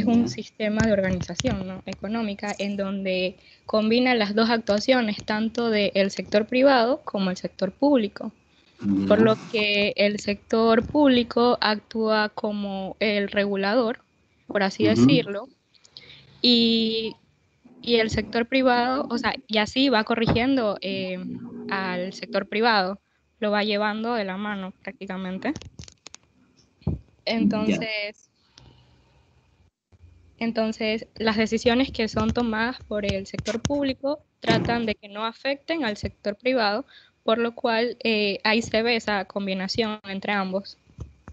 un sistema de organización, ¿no?, económica en donde combina las dos actuaciones, tanto del sector privado como el sector público. Por lo que el sector público actúa como el regulador, por así decirlo, y el sector privado, o sea, y así va corrigiendo al sector privado, lo va llevando de la mano prácticamente. Entonces, las decisiones que son tomadas por el sector público tratan de que no afecten al sector privado, por lo cual ahí se ve esa combinación entre ambos.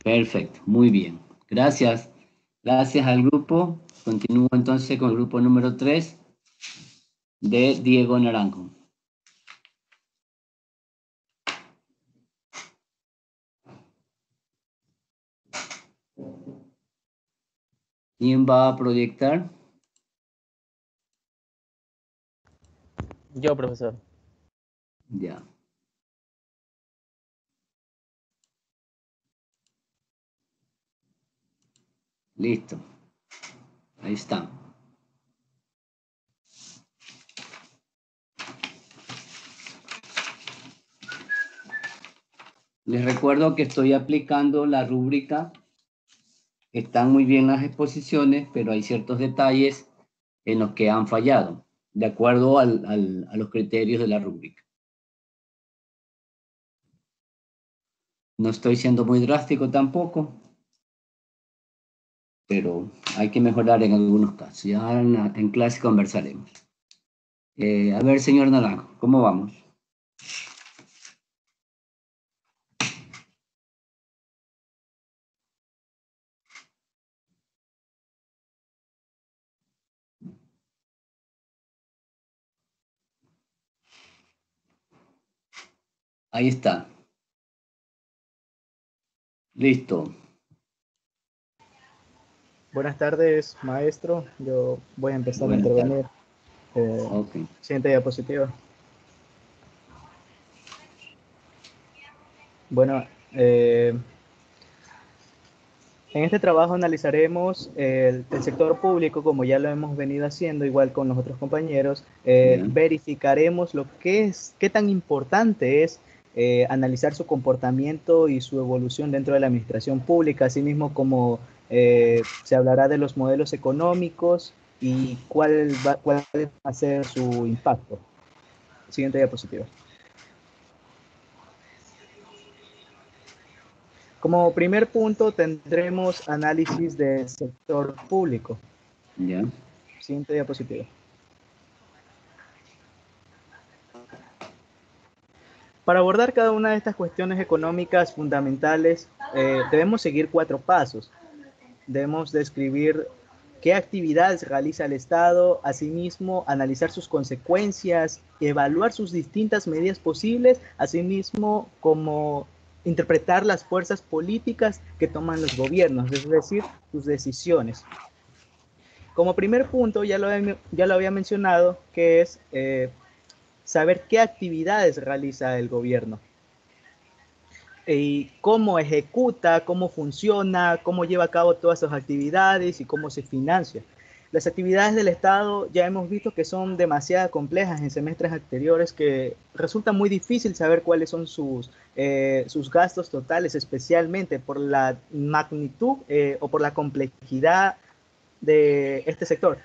Perfecto, muy bien. Gracias. Gracias al grupo. Continúo entonces con el grupo número 3 de Diego Naranjo. ¿Quién va a proyectar? Yo, profesor. Ya. Listo. Ahí está. Les recuerdo que estoy aplicando la rúbrica. Están muy bien las exposiciones, pero hay ciertos detalles en los que han fallado, de acuerdo a los criterios de la rúbrica. No estoy siendo muy drástico tampoco, pero hay que mejorar en algunos casos. Ya en clase conversaremos. A ver, señor Naranjo, ¿cómo vamos? Ahí está. Listo. Buenas tardes, maestro. Yo voy a empezar a intervenir. Siguiente diapositiva. Bueno, en este trabajo analizaremos el sector público, como ya lo hemos venido haciendo, igual con los otros compañeros. Verificaremos qué tan importante es analizar su comportamiento y su evolución dentro de la administración pública, asimismo como se hablará de los modelos económicos y cuál va a ser su impacto. Siguiente diapositiva. Como primer punto tendremos análisis del sector público. Ya. Siguiente diapositiva. Para abordar cada una de estas cuestiones económicas fundamentales, debemos seguir 4 pasos. Debemos describir qué actividades realiza el Estado, asimismo analizar sus consecuencias, evaluar sus distintas medidas posibles, asimismo como interpretar las fuerzas políticas que toman los gobiernos, es decir, sus decisiones. Como primer punto, ya lo había mencionado, que es saber qué actividades realiza el gobierno y cómo ejecuta, cómo funciona, cómo lleva a cabo todas esas actividades y cómo se financia. Las actividades del Estado ya hemos visto que son demasiado complejas en semestres anteriores, que resulta muy difícil saber cuáles son sus gastos totales, especialmente por la magnitud o por la complejidad de este sector.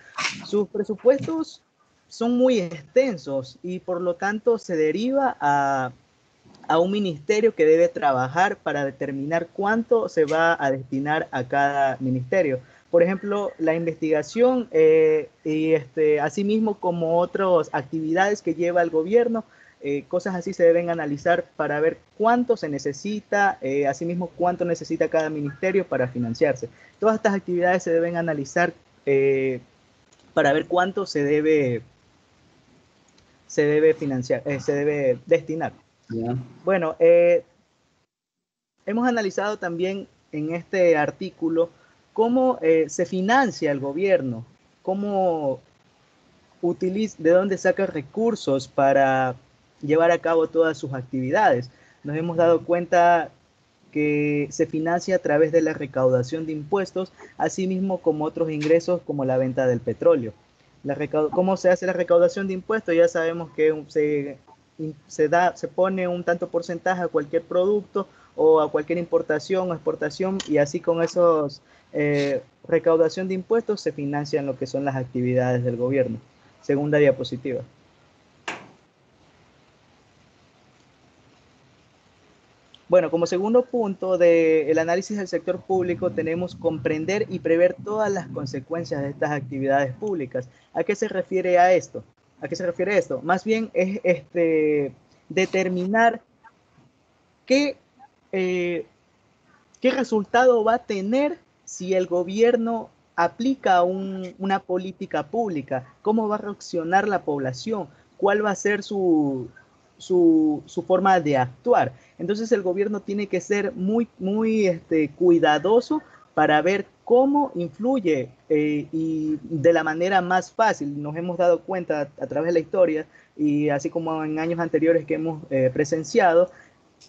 Sus presupuestos son muy extensos y por lo tanto se deriva a un ministerio que debe trabajar para determinar cuánto se va a destinar a cada ministerio. Por ejemplo, la investigación y asimismo como otras actividades que lleva el gobierno, cosas así se deben analizar para ver cuánto se necesita, asimismo cuánto necesita cada ministerio para financiarse. Todas estas actividades se deben analizar para ver cuánto se debe financiar, se debe destinar. Yeah. Bueno, hemos analizado también en este artículo cómo se financia el gobierno, cómo utiliza, de dónde saca recursos para llevar a cabo todas sus actividades. Nos hemos dado cuenta que se financia a través de la recaudación de impuestos, así mismo como otros ingresos como la venta del petróleo. ¿Cómo se hace la recaudación de impuestos? Ya sabemos que se pone un tanto porcentaje a cualquier producto o a cualquier importación o exportación, y así con esos recaudación de impuestos se financian lo que son las actividades del gobierno. Segunda diapositiva. Bueno, como segundo punto del análisis del sector público tenemos comprender y prever todas las consecuencias de estas actividades públicas. ¿A qué se refiere a esto? ¿A qué se refiere esto? Más bien es determinar qué resultado va a tener si el gobierno aplica una política pública, cómo va a reaccionar la población, cuál va a ser su forma de actuar. Entonces el gobierno tiene que ser muy cuidadoso para ver cómo influye y de la manera más fácil. Nos hemos dado cuenta a través de la historia y así como en años anteriores que hemos presenciado.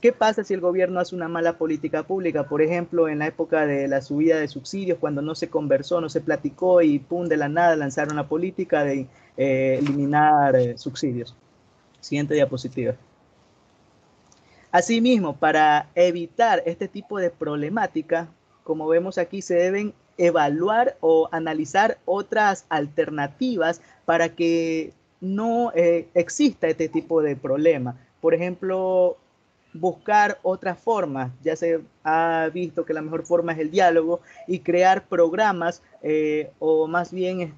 ¿Qué pasa si el gobierno hace una mala política pública? Por ejemplo, en la época de la subida de subsidios, cuando no se conversó, no se platicó y pum, de la nada lanzaron la política de eliminar subsidios. Siguiente diapositiva. Asimismo, para evitar este tipo de problemática, como vemos aquí, se deben evaluar o analizar otras alternativas para que no exista este tipo de problema. Por ejemplo, buscar otras formas. Ya se ha visto que la mejor forma es el diálogo y crear programas o más bien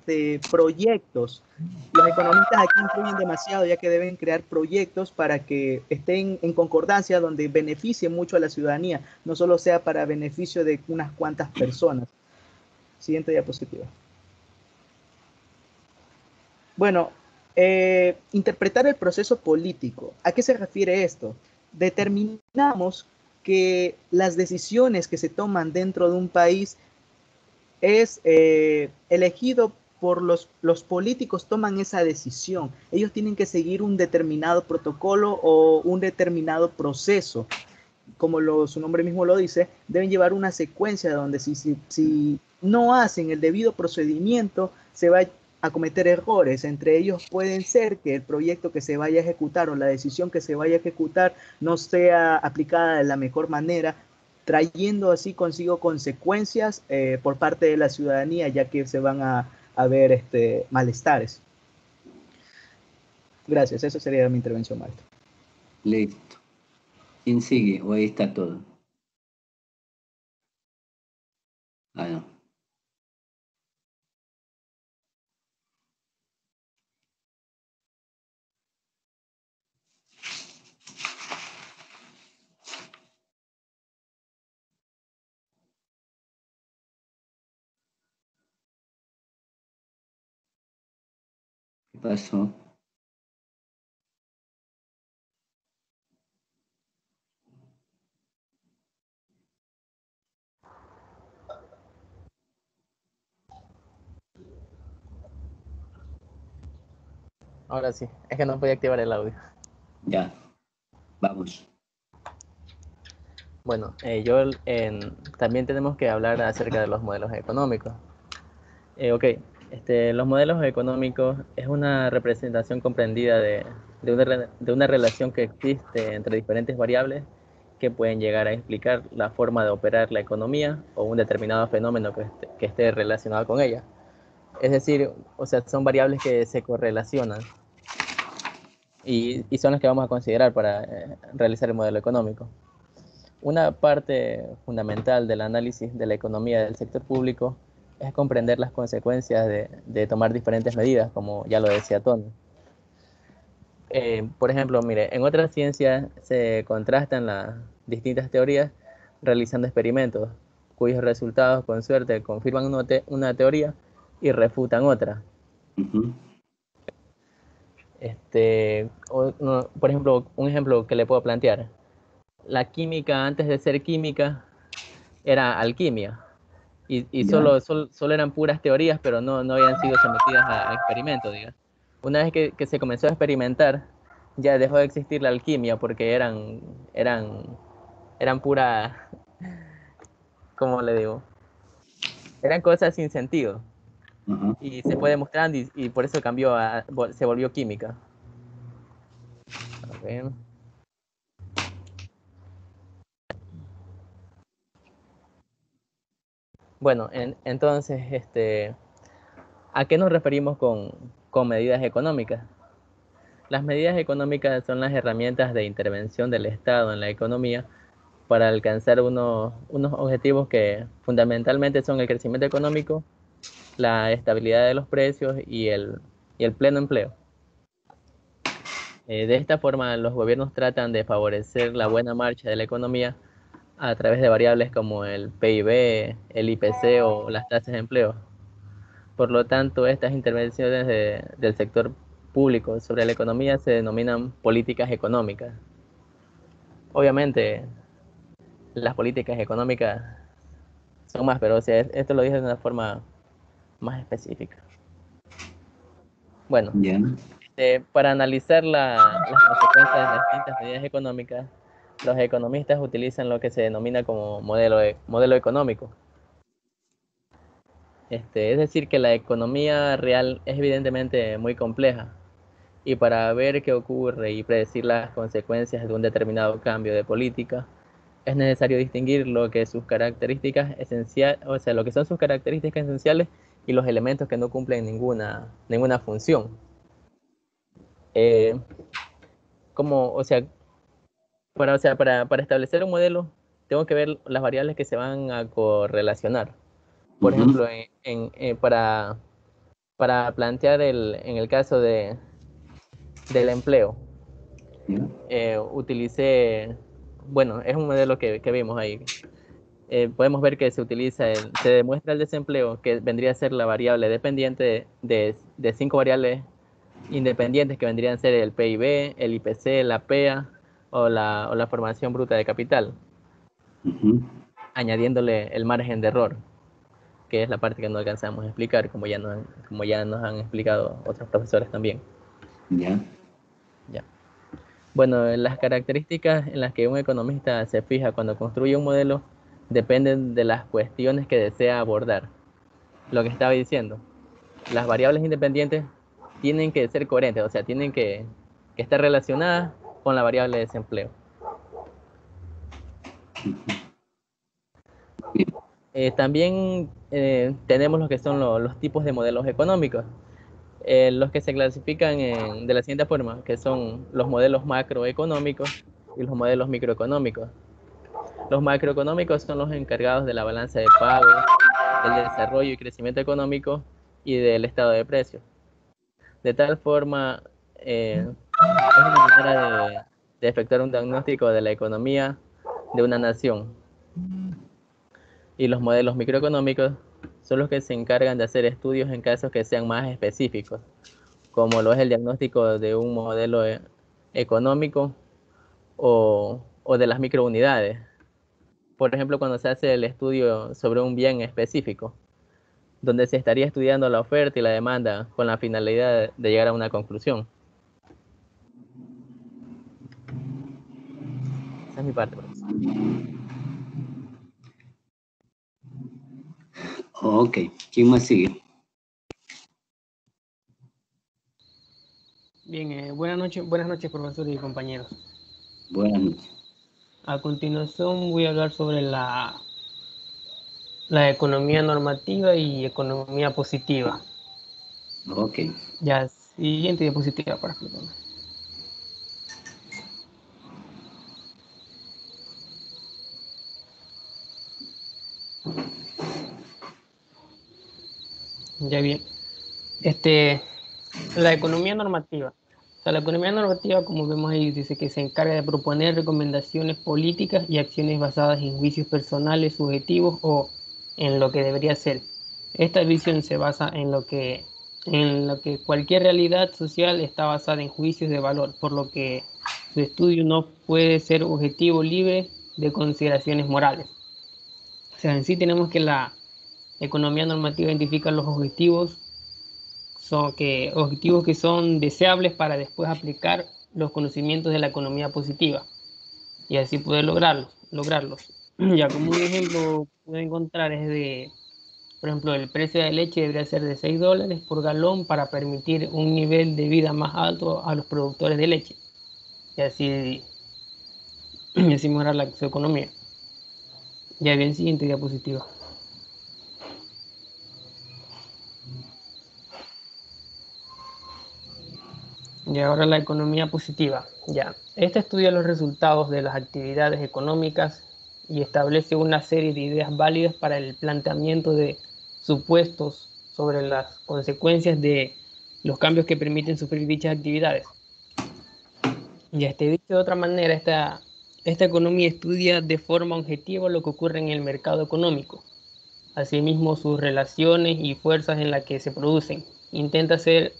proyectos. Los economistas aquí influyen demasiado, ya que deben crear proyectos para que estén en concordancia, donde beneficie mucho a la ciudadanía, no solo sea para beneficio de unas cuantas personas. Siguiente diapositiva. Bueno, interpretar el proceso político. ¿A qué se refiere esto? Determinamos que las decisiones que se toman dentro de un país es elegido por los políticos, toman esa decisión. Ellos tienen que seguir un determinado protocolo o un determinado proceso. Como su nombre mismo lo dice, deben llevar una secuencia donde si no hacen el debido procedimiento, se va a cometer errores. Entre ellos pueden ser que el proyecto que se vaya a ejecutar o la decisión que se vaya a ejecutar no sea aplicada de la mejor manera, trayendo así consigo consecuencias por parte de la ciudadanía, ya que se van a ver malestares. Gracias, eso sería mi intervención, maestro. Listo. ¿Quién sigue? ¿O ahí está todo? Ah, no. ¿Qué pasó? Ahora sí, es que no podía activar el audio. Ya, vamos. Bueno, también tenemos que hablar acerca de los modelos económicos. Ok, los modelos económicos es una representación comprendida de una relación que existe entre diferentes variables que pueden llegar a explicar la forma de operar la economía o un determinado fenómeno que esté relacionado con ella. Es decir, o sea, son variables que se correlacionan y son las que vamos a considerar para realizar el modelo económico. Una parte fundamental del análisis de la economía del sector público es comprender las consecuencias de tomar diferentes medidas, como ya lo decía Tony. Por ejemplo, mire, en otras ciencias se contrastan las distintas teorías realizando experimentos, cuyos resultados con suerte confirman una teoría y refutan otra. Ujú. Por ejemplo, un ejemplo que le puedo plantear. La química, antes de ser química, era alquimia. Y Ya. solo eran puras teorías, pero no habían sido sometidas a experimentos, digamos. Una vez que se comenzó a experimentar, ya dejó de existir la alquimia porque eran pura, ¿cómo le digo? Eran cosas sin sentido. Ajá. Y se fue demostrando y por eso se volvió química. A ver. Bueno, entonces, ¿a qué nos referimos con medidas económicas? Las medidas económicas son las herramientas de intervención del Estado en la economía para alcanzar unos objetivos que fundamentalmente son el crecimiento económico, la estabilidad de los precios y el pleno empleo. De esta forma, los gobiernos tratan de favorecer la buena marcha de la economía a través de variables como el PIB, el IPC o las tasas de empleo. Por lo tanto, estas intervenciones del sector público sobre la economía se denominan políticas económicas. Obviamente, las políticas económicas son más, pero o sea, esto lo dije de una forma más específica. Bueno, Ya. para analizar las consecuencias de las distintas medidas económicas, los economistas utilizan lo que se denomina como modelo económico. Es decir, que la economía real es evidentemente muy compleja y para ver qué ocurre y predecir las consecuencias de un determinado cambio de política, es necesario distinguir lo que sus características esenciales, o sea, lo que son sus características esenciales y los elementos que no cumplen ninguna función. O sea, para establecer un modelo, tengo que ver las variables que se van a correlacionar. Por Ujú. ejemplo, para plantear en el caso del empleo, Ya. utilicé, bueno, es un modelo que vimos ahí. Podemos ver que se demuestra el desempleo, que vendría a ser la variable dependiente de 5 variables independientes que vendrían a ser el PIB, el IPC, la PEA o la formación bruta de capital, Ujú. añadiéndole el margen de error, que es la parte que no alcanzamos a explicar, como ya nos han explicado otros profesores también. Ya. Ya. Bueno, las características en las que un economista se fija cuando construye un modelo dependen de las cuestiones que desea abordar. Lo que estaba diciendo, las variables independientes tienen que ser coherentes, o sea, tienen que estar relacionadas con la variable de desempleo. También tenemos lo que son los tipos de modelos económicos, los que se clasifican de la siguiente forma, que son los modelos macroeconómicos y los modelos microeconómicos. Los macroeconómicos son los encargados de la balanza de pagos, del desarrollo y crecimiento económico y del estado de precios. De tal forma, es una manera de efectuar un diagnóstico de la economía de una nación. Y los modelos microeconómicos son los que se encargan de hacer estudios en casos que sean más específicos, como lo es el diagnóstico de un modelo económico o de las microunidades. Por ejemplo, cuando se hace el estudio sobre un bien específico, donde se estaría estudiando la oferta y la demanda con la finalidad de llegar a una conclusión. es mi parte, profesor. Ok, ¿quién más sigue? Bien, buenas noches, profesor y compañeros. Buenas noches. A continuación voy a hablar sobre la economía normativa y economía positiva. Ok. Ya, siguiente diapositiva para explicar. Ya bien. La economía normativa. O sea, la economía normativa, como vemos ahí, dice que se encarga de proponer recomendaciones políticas y acciones basadas en juicios personales, subjetivos o en lo que debería ser. Esta visión se basa en lo que cualquier realidad social está basada en juicios de valor, por lo que su estudio no puede ser objetivo libre de consideraciones morales. O sea, en sí tenemos que la economía normativa identifica los objetivos que son deseables para después aplicar los conocimientos de la economía positiva y así poder lograrlos. Ya como un ejemplo puedo encontrar es por ejemplo, el precio de la leche debería ser de $6 por galón para permitir un nivel de vida más alto a los productores de leche y así mejorar su economía. Ya bien, siguiente diapositiva. Y ahora la economía positiva. Ya. Este estudia los resultados de las actividades económicas y establece una serie de ideas válidas para el planteamiento de supuestos sobre las consecuencias de los cambios que permiten sufrir dichas actividades. Ya, dicho de otra manera, esta economía estudia de forma objetiva lo que ocurre en el mercado económico, asimismo sus relaciones y fuerzas en las que se producen. Intenta hacer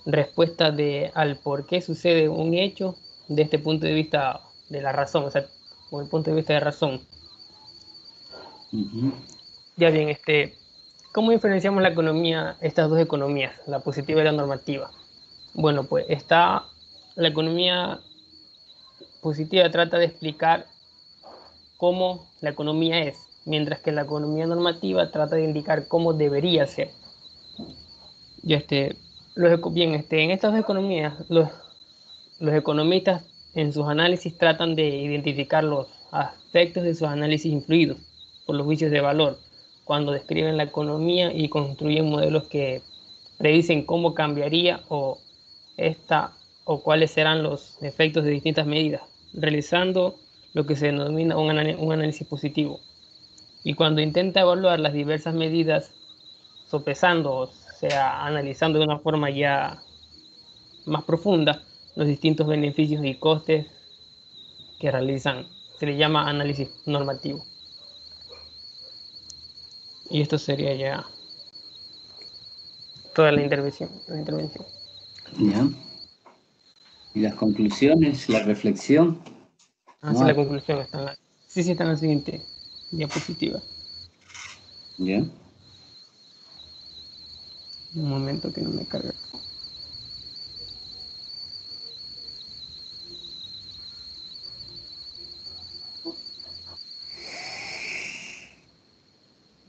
respuesta al por qué sucede un hecho de este punto de vista de la razón, o sea, con el punto de vista de razón. Ya bien, ¿cómo diferenciamos la economía, estas dos economías, la positiva y la normativa? Bueno, pues la economía positiva trata de explicar cómo la economía es, mientras que la economía normativa trata de indicar cómo debería ser. Y en estas dos economías, los economistas en sus análisis tratan de identificar los aspectos de sus análisis influidos por los juicios de valor cuando describen la economía y construyen modelos que predicen cómo cambiaría o cuáles serán los efectos de distintas medidas, realizando lo que se denomina un análisis positivo. Y cuando intenta evaluar las diversas medidas, sopesando, o sea, analizando de una forma ya más profunda los distintos beneficios y costes que realizan, se le llama análisis normativo. Y esto sería ya toda la intervención. Ya. ¿Y las conclusiones, la reflexión? Sí, la conclusión está en está en la siguiente diapositiva. Ya. Un momento que no me carga.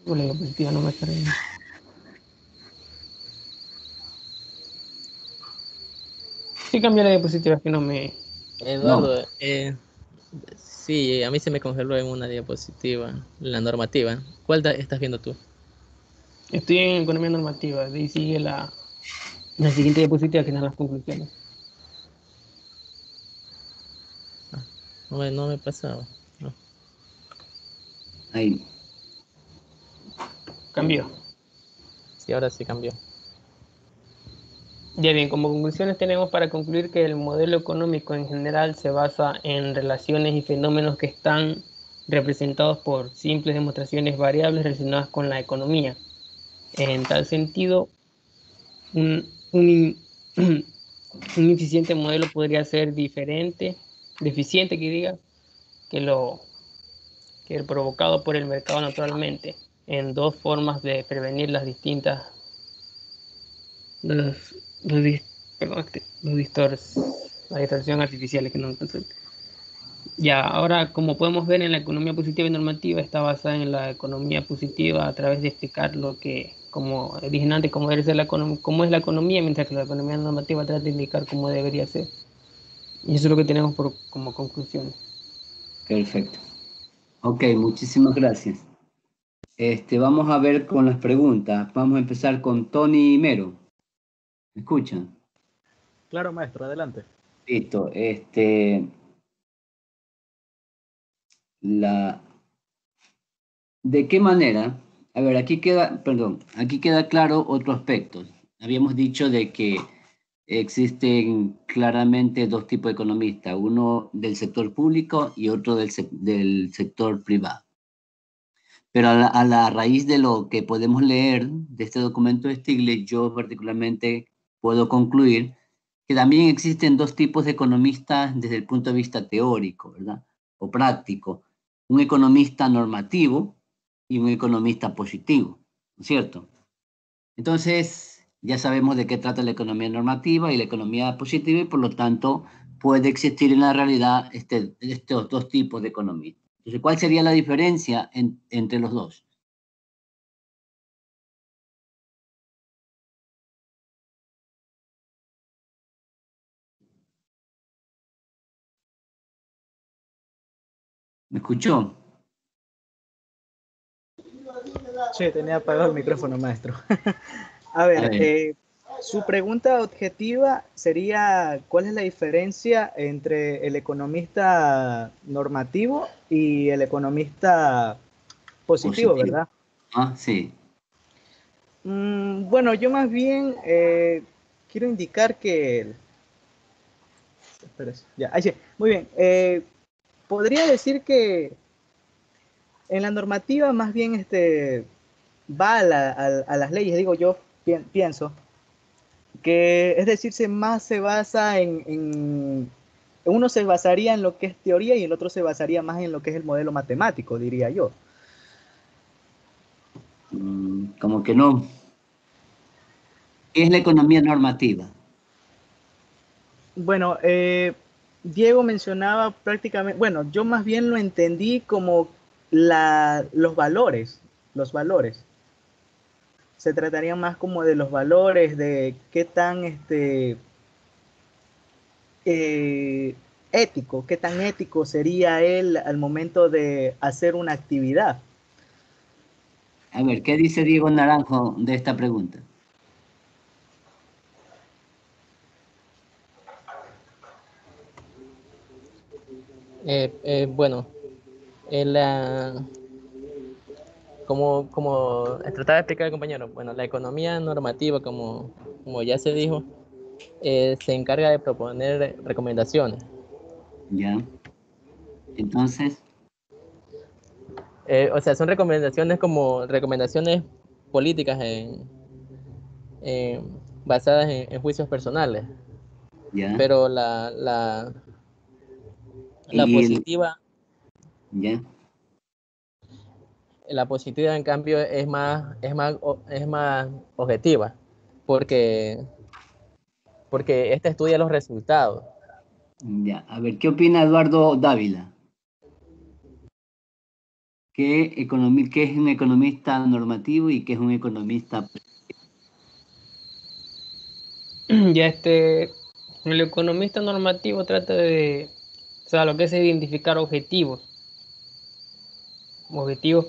La diapositiva no me carga. Sí, cambié la diapositiva, que no me... Eduardo, sí, a mí se me congeló en una diapositiva, la normativa. ¿Cuál estás viendo tú? Estoy en economía normativa, de ahí sigue la siguiente diapositiva que dan las conclusiones. No me pasaba. No. Ahí. Cambió. Sí, ahora sí cambió. Ya bien, como conclusiones tenemos para concluir que el modelo económico en general se basa en relaciones y fenómenos que están representados por simples demostraciones variables relacionadas con la economía. En tal sentido, un eficiente modelo podría ser deficiente que el provocado por el mercado naturalmente, en dos formas de prevenir las distintas la distorsión artificial que no encuentro. Ya, ahora, como podemos ver en la economía positiva y normativa, está basada en la economía positiva a través de explicar lo que, como dije antes, cómo es la economía, mientras que la economía normativa trata de indicar cómo debería ser. Y eso es lo que tenemos como conclusión. Perfecto. Ok, muchísimas gracias. Vamos a ver con las preguntas. Vamos a empezar con Tony Mero. ¿Me escuchan? Claro, maestro, adelante. Listo. ¿De qué manera? A ver, aquí queda claro otro aspecto. Habíamos dicho de que existen claramente dos tipos de economistas, uno del sector público y otro del sector privado. Pero a la raíz de lo que podemos leer de este documento de Stiglitz, yo particularmente puedo concluir que también existen dos tipos de economistas desde el punto de vista teórico, ¿verdad? O práctico. Un economista normativo y un economista positivo, ¿no es cierto? Entonces, ya sabemos de qué trata la economía normativa y la economía positiva y por lo tanto puede existir en la realidad estos dos tipos de economistas. Entonces, ¿cuál sería la diferencia entre los dos? ¿Me escuchó? Sí, tenía apagado el micrófono, maestro. A ver, su pregunta objetiva sería, ¿cuál es la diferencia entre el economista normativo y el economista positivo, verdad? Ah, sí. Bueno, yo más bien quiero indicar que... Espérese, ya, ahí sí, muy bien. Podría decir que en la normativa más bien va a las leyes, digo yo, pienso, que es decir, más se basa uno se basaría en lo que es teoría y el otro se basaría más en lo que es el modelo matemático, diría yo. Como que no. ¿Qué es la economía normativa? Bueno, Diego mencionaba prácticamente, bueno, yo más bien lo entendí como los valores. Se trataría más como de los valores, de qué tan qué tan ético sería él al momento de hacer una actividad. A ver, ¿qué dice Diego Naranjo de esta pregunta? Bueno, como trataba de explicar el compañero, bueno, la economía normativa, como ya se dijo, se encarga de proponer recomendaciones. Ya. Entonces. O sea, son recomendaciones como recomendaciones políticas basadas en juicios personales. Ya. Pero la positiva. Ya. La positiva, en cambio, es más objetiva, porque esta estudia los resultados. Ya. A ver, ¿qué opina Eduardo Dávila? ¿Qué es un economista normativo y qué es un economista? Ya el economista normativo trata de, o sea, lo que es identificar objetivos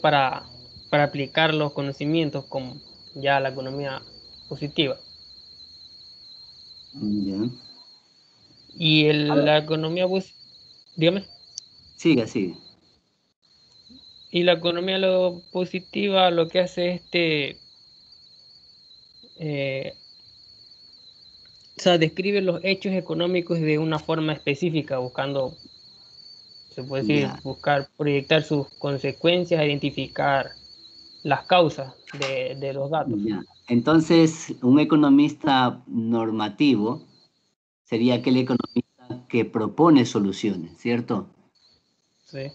para aplicar los conocimientos como ya la economía positiva. Ya. Y la economía, dígame. Siga. Y la economía positiva lo que hace es o sea, describe los hechos económicos de una forma específica, buscando, se puede decir, buscar proyectar sus consecuencias, identificar las causas de los datos. Ya. Entonces, un economista normativo sería aquel economista que propone soluciones, ¿cierto? Sí.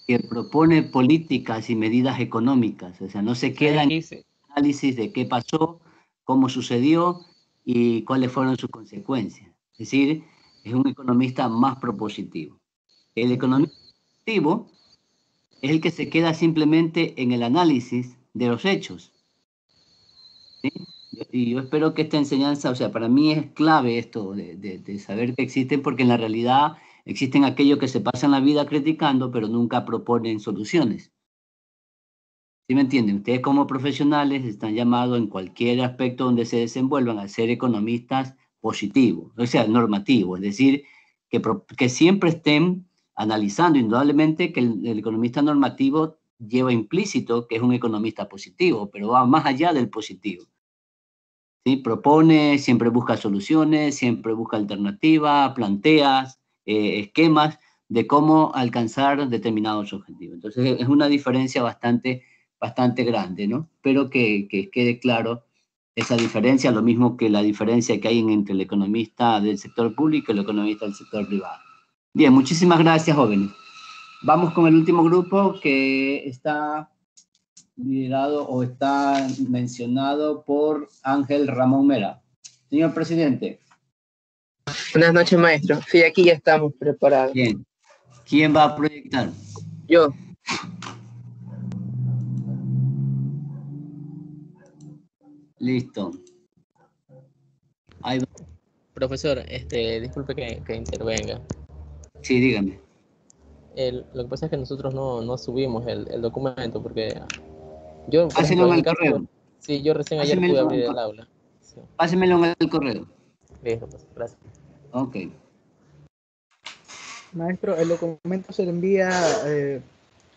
Que propone políticas y medidas económicas, o sea, no se queda en el análisis de qué pasó, cómo sucedió y cuáles fueron sus consecuencias. Es decir, es un economista más propositivo. El economista positivo es el que se queda simplemente en el análisis de los hechos, ¿sí? Y yo espero que esta enseñanza, o sea, para mí es clave esto de saber que existen, porque en la realidad existen aquellos que se pasan la vida criticando, pero nunca proponen soluciones. ¿Sí me entienden? Ustedes como profesionales están llamados en cualquier aspecto donde se desenvuelvan a ser economistas positivos, o sea, normativos, es decir, que siempre estén analizando. Indudablemente que el economista normativo lleva implícito que es un economista positivo, pero va más allá del positivo. ¿Sí? Propone, siempre busca soluciones, siempre busca alternativas, plantea esquemas de cómo alcanzar determinados objetivos. Entonces es una diferencia bastante grande, ¿no? Espero que quede claro esa diferencia, lo mismo que la diferencia que hay entre el economista del sector público y el economista del sector privado. Bien, muchísimas gracias, jóvenes. Vamos con el último grupo, que está liderado o está mencionado por Ángel Ramón Mera. Señor presidente. Buenas noches, maestro. Sí, aquí ya estamos preparados. Bien. ¿Quién va a proyectar? Yo. Listo. Ahí va. Profesor, disculpe que intervenga. Sí, dígame. Lo que pasa es que nosotros no subimos el documento porque yo... Pásenlo en el correo. Sí, yo recién ayer pude abrir el aula. Sí. Pásenmelo en el correo. Listo, pues, gracias. Ok. Maestro, ¿el documento se le envía,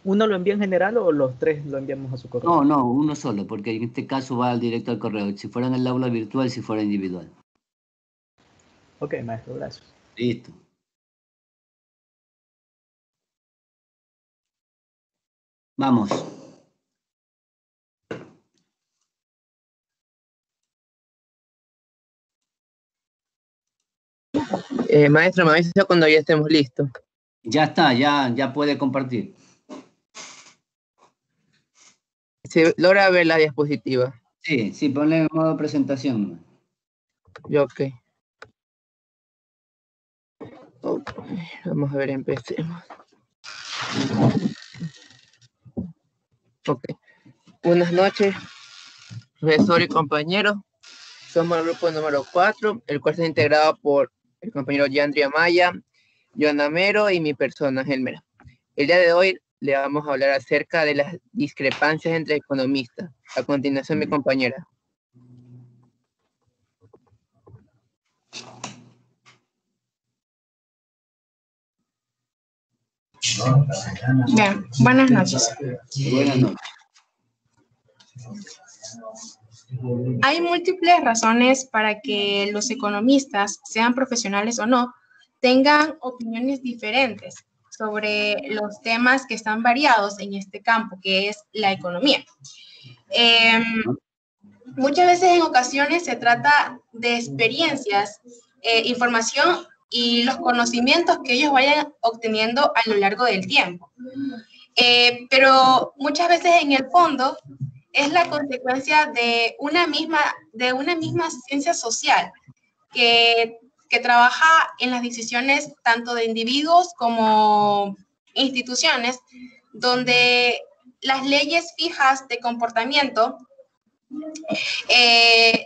uno lo envía en general o los tres lo enviamos a su correo? No, uno solo, porque en este caso va directo al correo. Si fuera en el aula virtual, si fuera individual. Ok, maestro, gracias. Listo. Vamos. Maestro, me avisa cuando ya estemos listos. Ya está, ya puede compartir. ¿Se logra ver la diapositiva? Sí, ponle en modo presentación. Yo, ok. Vamos a ver, empecemos. Ok. Buenas noches, profesor y compañeros. Somos el grupo número 4, el cual está integrado por el compañero Yandria Maya, Joana Mero y mi persona, Ángel Mera. El día de hoy le vamos a hablar acerca de las discrepancias entre economistas. A continuación, mi compañera. Bien, buenas noches. Buenas noches. Hay múltiples razones para que los economistas, sean profesionales o no, tengan opiniones diferentes sobre los temas que están variados en este campo, que es la economía. Muchas veces, en ocasiones, se trata de experiencias, información y los conocimientos que ellos vayan obteniendo a lo largo del tiempo. Pero muchas veces, en el fondo, es la consecuencia de una misma ciencia social que trabaja en las decisiones tanto de individuos como instituciones, donde las leyes fijas de comportamiento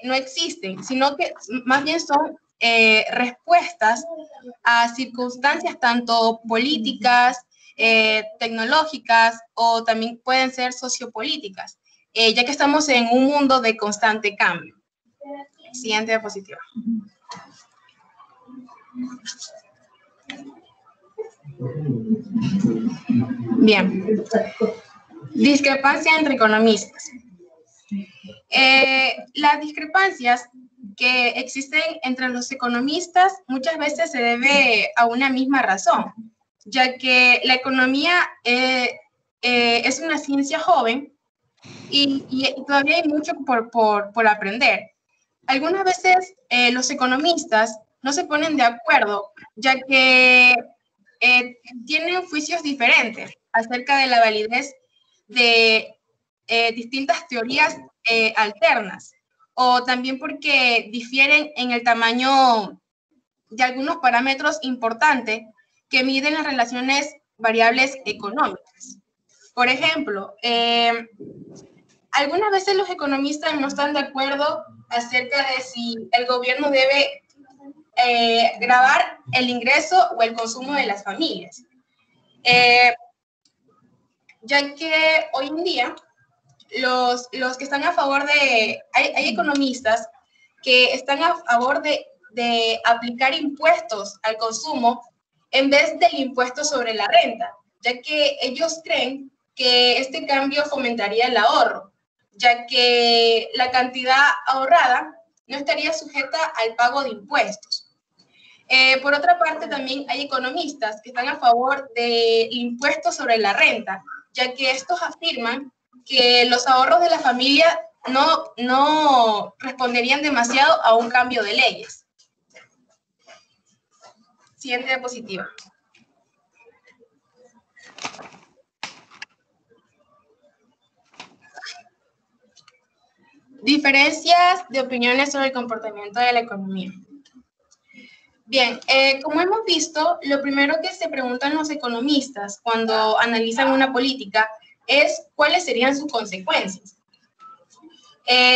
no existen, sino que más bien son respuestas a circunstancias tanto políticas, tecnológicas, o también pueden ser sociopolíticas, ya que estamos en un mundo de constante cambio. Siguiente diapositiva. Bien. Discrepancia entre economistas. Las discrepancias que existen entre los economistas muchas veces se debe a una misma razón, ya que la economía es una ciencia joven y todavía hay mucho por aprender. Algunas veces los economistas no se ponen de acuerdo, ya que tienen juicios diferentes acerca de la validez de distintas teorías alternas, o también porque difieren en el tamaño de algunos parámetros importantes que miden las relaciones variables económicas. Por ejemplo, algunas veces los economistas no están de acuerdo acerca de si el gobierno debe gravar el ingreso o el consumo de las familias. Ya que hoy en día los que están a favor de... Hay economistas que están a favor de aplicar impuestos al consumo en vez del impuesto sobre la renta, ya que ellos creen que este cambio fomentaría el ahorro, ya que la cantidad ahorrada no estaría sujeta al pago de impuestos. Por otra parte, también hay economistas que están a favor del impuesto sobre la renta, ya que estos afirman que los ahorros de la familia no responderían demasiado a un cambio de leyes. Siguiente diapositiva. Diferencias de opiniones sobre el comportamiento de la economía. Bien, como hemos visto, lo primero que se preguntan los economistas cuando analizan una política es cuáles serían sus consecuencias.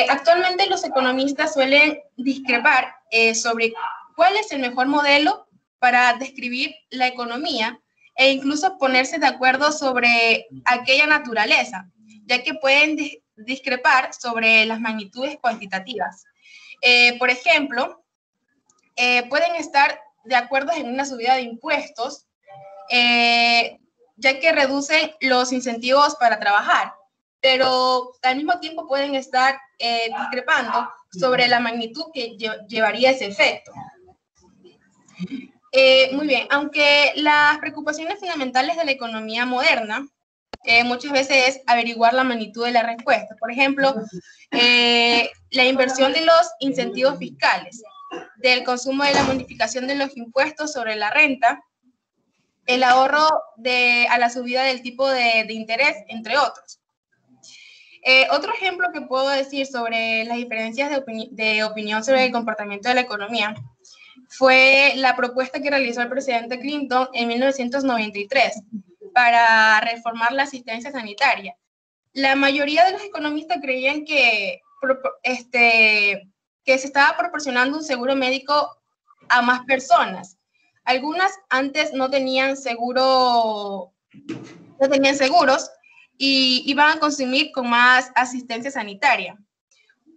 Actualmente los economistas suelen discrepar sobre cuál es el mejor modelo para describir la economía e incluso ponerse de acuerdo sobre aquella naturaleza, ya que pueden discrepar sobre las magnitudes cuantitativas. Por ejemplo, pueden estar de acuerdo en una subida de impuestos, ya que reducen los incentivos para trabajar, pero al mismo tiempo pueden estar discrepando sobre la magnitud que llevaría ese efecto. Muy bien, aunque las preocupaciones fundamentales de la economía moderna muchas veces es averiguar la magnitud de la respuesta. Por ejemplo, la inversión de los incentivos fiscales, del consumo de la modificación de los impuestos sobre la renta, el ahorro a la subida del tipo de interés, entre otros. Otro ejemplo que puedo decir sobre las diferencias de opinión sobre el comportamiento de la economía fue la propuesta que realizó el presidente Clinton en 1993 para reformar la asistencia sanitaria. La mayoría de los economistas creían que se estaba proporcionando un seguro médico a más personas. Algunas antes no tenían seguros y iban a consumir con más asistencia sanitaria.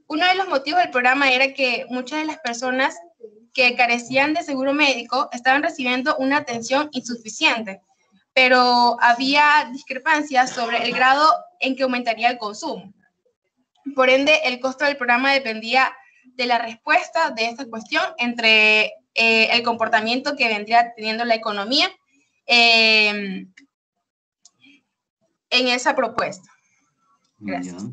Uno de los motivos del programa era que muchas de las personas que carecían de seguro médico estaban recibiendo una atención insuficiente, pero había discrepancias sobre el grado en que aumentaría el consumo. Por ende, el costo del programa dependía de la respuesta de esta cuestión entre el comportamiento que vendría teniendo la economía en esa propuesta. Gracias.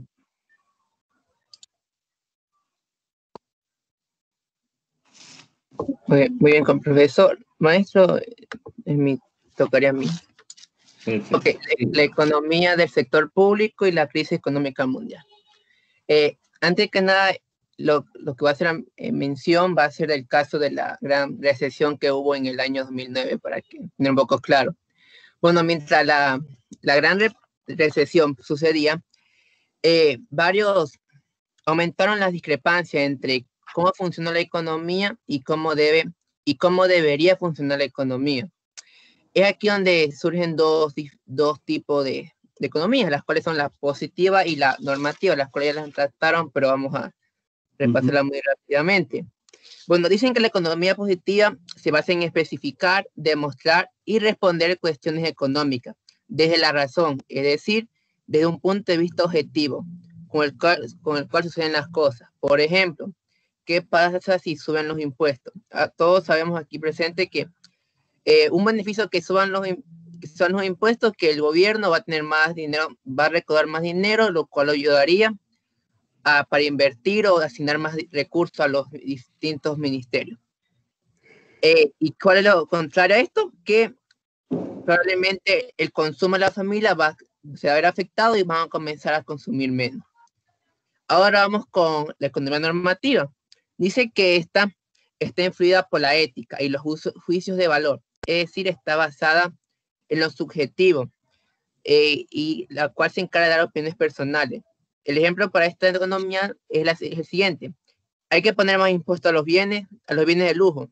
Muy bien, con profesor. Maestro, tocaría a mí. Okay, la economía del sector público y la crisis económica mundial. Antes que nada, lo que va a hacer mención va a ser el caso de la gran recesión que hubo en el año 2009, para que tener un poco claro. Bueno, mientras la gran recesión sucedía, aumentaron las discrepancias entre cómo funcionó la economía y cómo debería funcionar la economía. Es aquí donde surgen dos tipos de economías, las cuales son la positiva y la normativa, las cuales ya las trataron, pero vamos a repasarla muy rápidamente. Bueno, dicen que la economía positiva se basa en especificar, demostrar y responder cuestiones económicas desde la razón, es decir, desde un punto de vista objetivo, con el cual suceden las cosas. Por ejemplo, ¿qué pasa si suben los impuestos? Todos sabemos aquí presente que un beneficio que son los impuestos, que el gobierno va a tener más dinero, va a recaudar más dinero, lo cual ayudaría para invertir o asignar más recursos a los distintos ministerios. ¿Y cuál es lo contrario a esto? Que probablemente el consumo de la familia se va a ver afectado y van a comenzar a consumir menos. Ahora vamos con la economía normativa. Dice que esta está influida por la ética y los juicios de valor, es decir, está basada en lo subjetivo, y la cual se encarga de dar opiniones personales. El ejemplo para esta economía es el siguiente: hay que poner más impuestos a los bienes de lujo.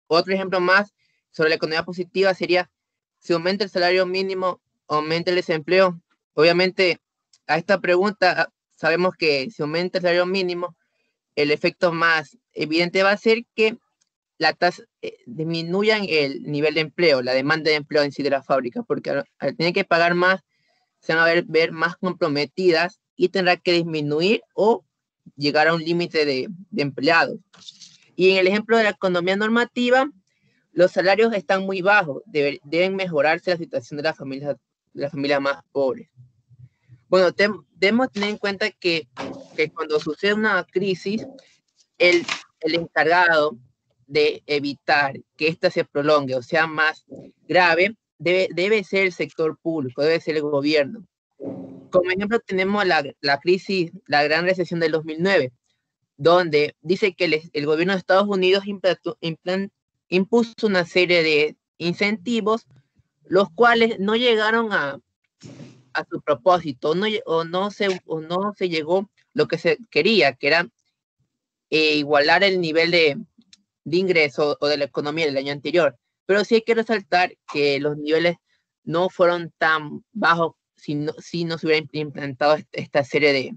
Otro ejemplo más sobre la economía positiva sería: si aumenta el salario mínimo, aumenta el desempleo. Obviamente, a esta pregunta sabemos que si aumenta el salario mínimo, el efecto más evidente va a ser que la tasa disminuyan el nivel de empleo, la demanda de empleo en sí de la fábrica, porque al tener que pagar más, se van a ver más comprometidas y tendrá que disminuir o llegar a un límite de empleados. Y en el ejemplo de la economía normativa, los salarios están muy bajos, deben mejorarse la situación de las familias más pobres. Bueno, debemos tener en cuenta que cuando sucede una crisis, el encargado de evitar que ésta se prolongue o sea más grave, debe ser el sector público, debe ser el gobierno. Como ejemplo tenemos la crisis, la gran recesión del 2009, donde dice que el gobierno de Estados Unidos impuso una serie de incentivos, los cuales no llegaron a su propósito, o no se llegó lo que se quería, que era igualar el nivel de ingreso o de la economía del año anterior. Pero sí hay que resaltar que los niveles no fueron tan bajos si no se hubiera implantado esta serie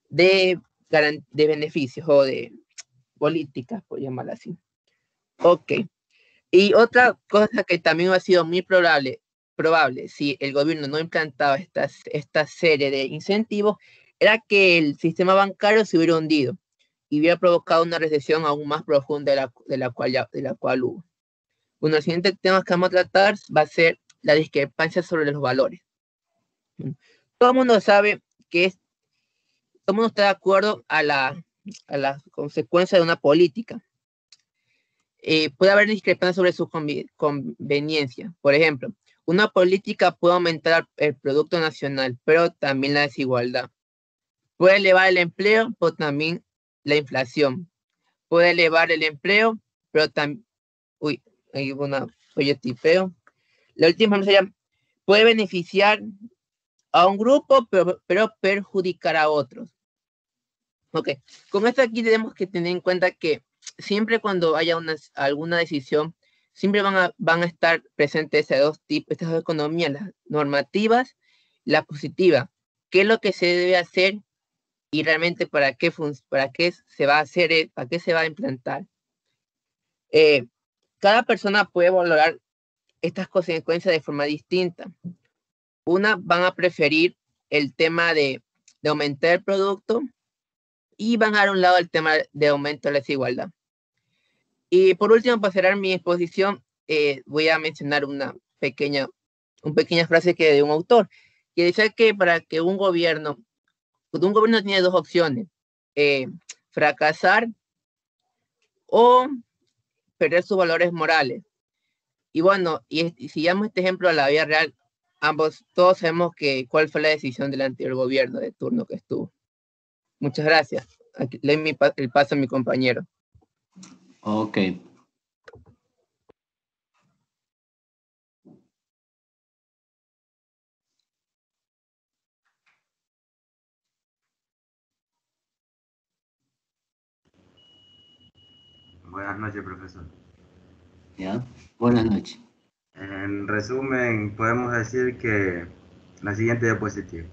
de beneficios o de políticas, por llamarla así. Ok. Y otra cosa que también ha sido muy probable si el gobierno no implantaba esta serie de incentivos, era que el sistema bancario se hubiera hundido y hubiera provocado una recesión aún más profunda de la cual hubo. Bueno, el siguiente tema que vamos a tratar va a ser la discrepancia sobre los valores. Todo el mundo sabe que todo el mundo está de acuerdo a la consecuencia de una política. Puede haber discrepancia sobre su conveniencia. Por ejemplo, una política puede aumentar el Producto Nacional, pero también la desigualdad. Puede elevar el empleo, pero también la inflación. Puede elevar el empleo, pero también... Uy, hay una tipeo. La última sería: puede beneficiar a un grupo, pero perjudicar a otros. Ok, con esto aquí tenemos que tener en cuenta que siempre cuando haya alguna decisión, siempre van a estar presentes estas dos economías, las normativas, la positiva. ¿Qué es lo que se debe hacer y realmente para qué se va a hacer, para qué se va a implantar? Cada persona puede valorar estas consecuencias de forma distinta. Una van a preferir el tema de aumentar el producto y van a dar a un lado el tema de aumento de la desigualdad. Y por último, para cerrar mi exposición, voy a mencionar una pequeña frase de un autor que dice que para que un gobierno tiene dos opciones: fracasar o perder sus valores morales. Y bueno, y si llevamos este ejemplo a la vida real, todos sabemos cuál fue la decisión del anterior gobierno de turno que estuvo. Muchas gracias. Aquí le doy el paso a mi compañero. Ok. Buenas noches, profesor. Ya, buenas noches. En resumen, podemos decir que la siguiente diapositiva.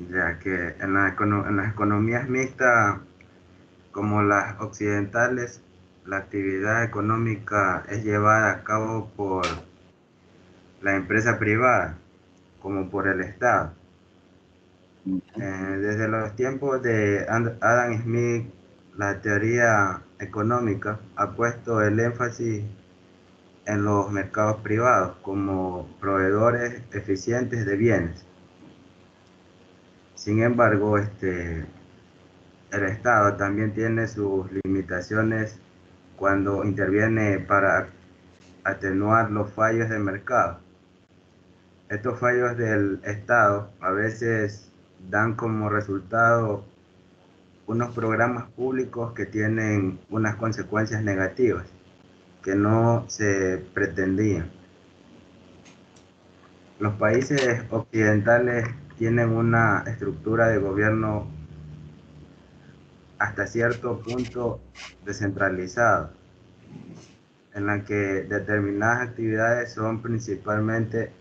Ya que en las economías mixtas, como las occidentales, la actividad económica es llevada a cabo por la empresa privada, como por el Estado. Desde los tiempos de Adam Smith, la teoría económica ha puesto el énfasis en los mercados privados como proveedores eficientes de bienes. Sin embargo, el Estado también tiene sus limitaciones cuando interviene para atenuar los fallos del mercado. Estos fallos del Estado a veces dan como resultado unos programas públicos que tienen unas consecuencias negativas que no se pretendían. Los países occidentales tienen una estructura de gobierno hasta cierto punto descentralizado, en la que determinadas actividades son principalmente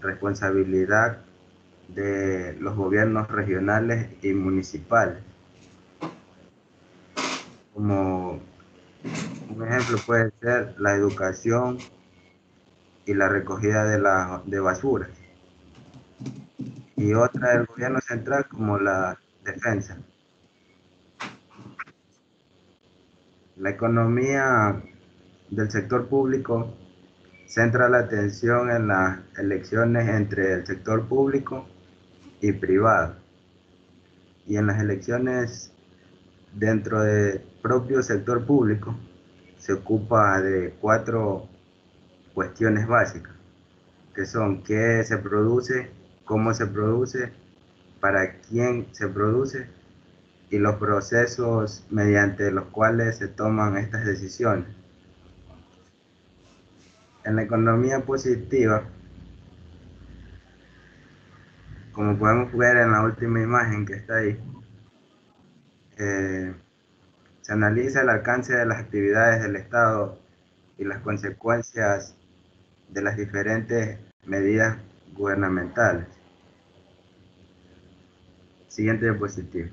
responsabilidad de los gobiernos regionales y municipales. Como un ejemplo puede ser la educación y la recogida de basura, y otra del gobierno central como la defensa. La economía del sector público centra la atención en las elecciones entre el sector público y privado, y en las elecciones dentro del propio sector público se ocupa de 4 cuestiones básicas, que son qué se produce, cómo se produce, para quién se produce y los procesos mediante los cuales se toman estas decisiones. En la economía positiva, como podemos ver en la última imagen que está ahí, se analiza el alcance de las actividades del Estado y las consecuencias de las diferentes medidas gubernamentales. Siguiente diapositiva.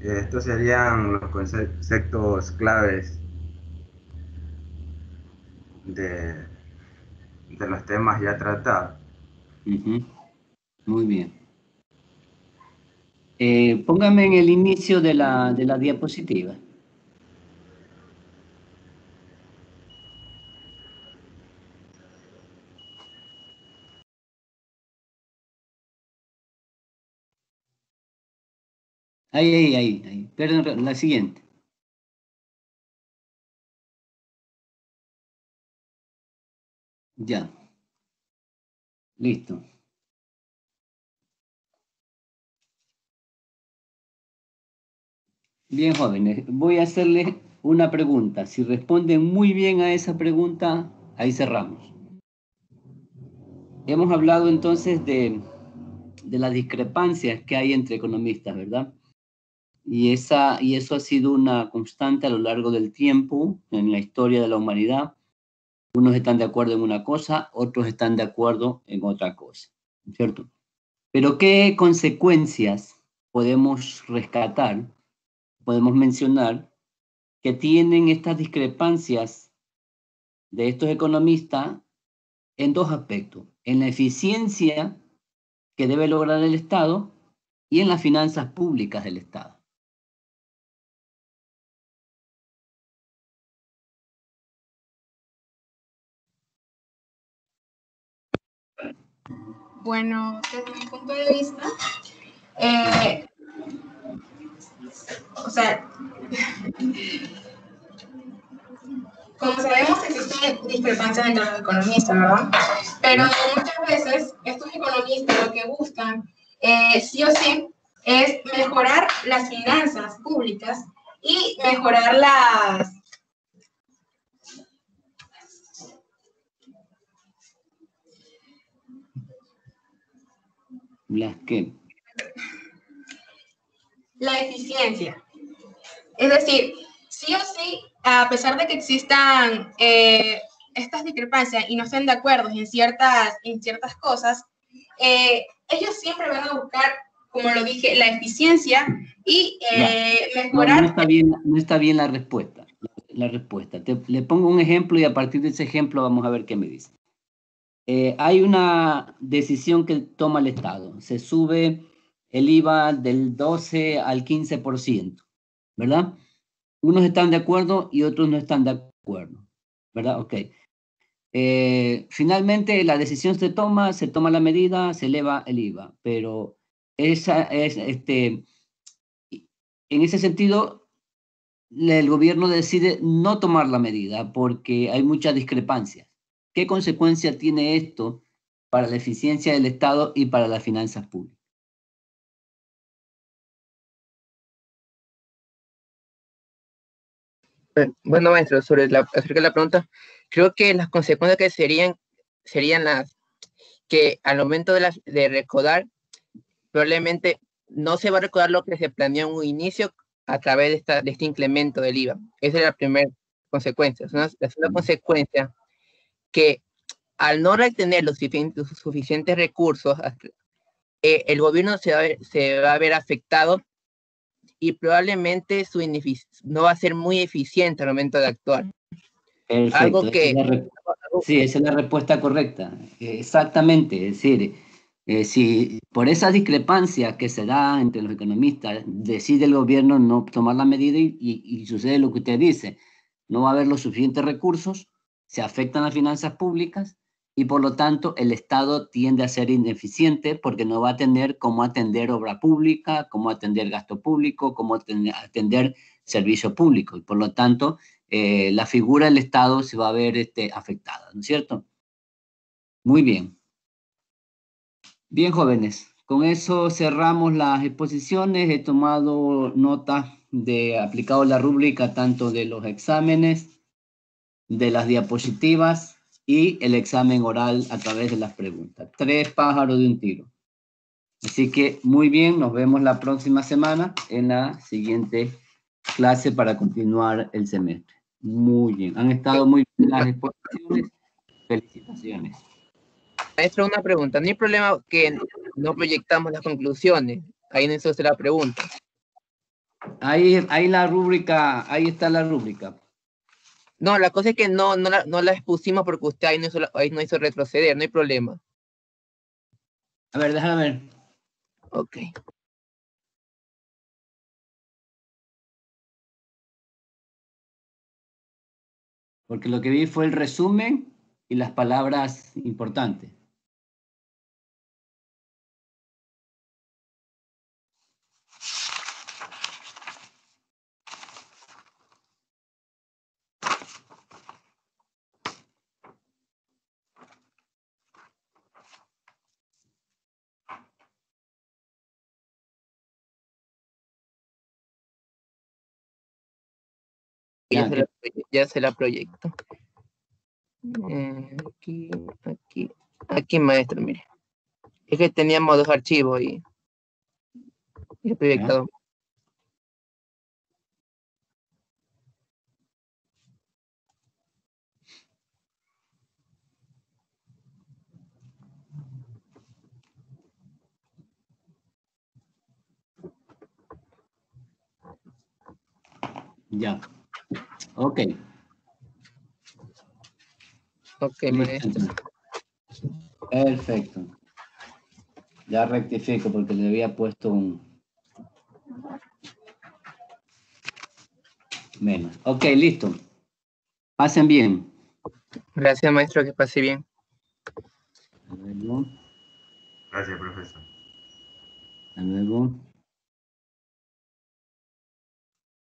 Estos serían los conceptos claves de los temas ya tratados. Muy bien. Póngame en el inicio de la diapositiva. Ahí. Perdón, la siguiente. Ya. Listo. Bien, jóvenes, voy a hacerles una pregunta. Si responden muy bien a esa pregunta, ahí cerramos. Hemos hablado entonces de las discrepancias que hay entre economistas, ¿verdad? Y eso ha sido una constante a lo largo del tiempo en la historia de la humanidad. Unos están de acuerdo en una cosa, otros están de acuerdo en otra cosa, ¿cierto? Pero ¿qué consecuencias podemos rescatar, podemos mencionar que tienen estas discrepancias de estos economistas en 2 aspectos? En la eficiencia que debe lograr el Estado y en las finanzas públicas del Estado. Bueno, desde mi punto de vista, o sea, como sabemos existen discrepancias entre los economistas, ¿verdad? Pero muchas veces estos economistas lo que buscan, sí o sí, es mejorar las finanzas públicas y mejorar las... ¿Las qué? La eficiencia. Es decir, sí o sí, a pesar de que existan estas discrepancias y no estén de acuerdo en ciertas cosas, ellos siempre van a buscar, como lo dije, la eficiencia y mejorar... No está bien la respuesta. Le pongo un ejemplo y a partir de ese ejemplo vamos a ver qué me dice. Hay una decisión que toma el Estado. Se sube el IVA del 12 al 15%, ¿verdad? Unos están de acuerdo y otros no están de acuerdo, ¿verdad? Ok. Finalmente la decisión se toma la medida, se eleva el IVA, pero en ese sentido el gobierno decide no tomar la medida porque hay mucha discrepancia. ¿Qué consecuencia tiene esto para la eficiencia del Estado y para las finanzas públicas? Bueno, maestro, acerca de la pregunta, creo que las consecuencias que serían las que al momento de recaudar, probablemente no se va a recaudar lo que se planeó en un inicio a través de este incremento del IVA. Esa es la primera consecuencia. La segunda consecuencia, que al no retener los suficientes recursos, el gobierno se va a ver afectado y probablemente no va a ser muy eficiente al momento de actuar. Perfecto. Algo que... Sí, esa es la respuesta correcta. Exactamente. Es decir, si por esa discrepancia que se da entre los economistas, decide el gobierno no tomar la medida y sucede lo que usted dice, no va a haber los suficientes recursos, se afectan las finanzas públicas y por lo tanto el Estado tiende a ser ineficiente porque no va a tener cómo atender obra pública, cómo atender gasto público, cómo atender servicio público y por lo tanto la figura del Estado se va a ver afectada, ¿no es cierto? Muy bien. Bien, jóvenes, con eso cerramos las exposiciones. He tomado nota de aplicado la rúbrica tanto de los exámenes, de las diapositivas y el examen oral a través de las preguntas. 3 pájaros de un tiro. Así que muy bien, nos vemos la próxima semana en la siguiente clase para continuar el semestre. Muy bien, han estado muy bien las exposiciones. Felicitaciones. Maestro, una pregunta. No hay problema que no proyectamos las conclusiones. Ahí no hizo la pregunta. Ahí la rúbrica, ahí está la rúbrica. No, la cosa es que no la expusimos porque usted ahí no hizo retroceder, no hay problema. A ver, déjame ver. Ok. Porque lo que vi fue el resumen y las palabras importantes. Ya se la proyecto. Aquí, maestro, mire. Es que teníamos 2 archivos y he proyectado. Ya. Ok. Ok, maestro. Perfecto. Ya rectifico porque le había puesto un menos. Ok, listo. Pasen bien. Gracias, maestro, que pase bien. Gracias, profesor. Hasta luego.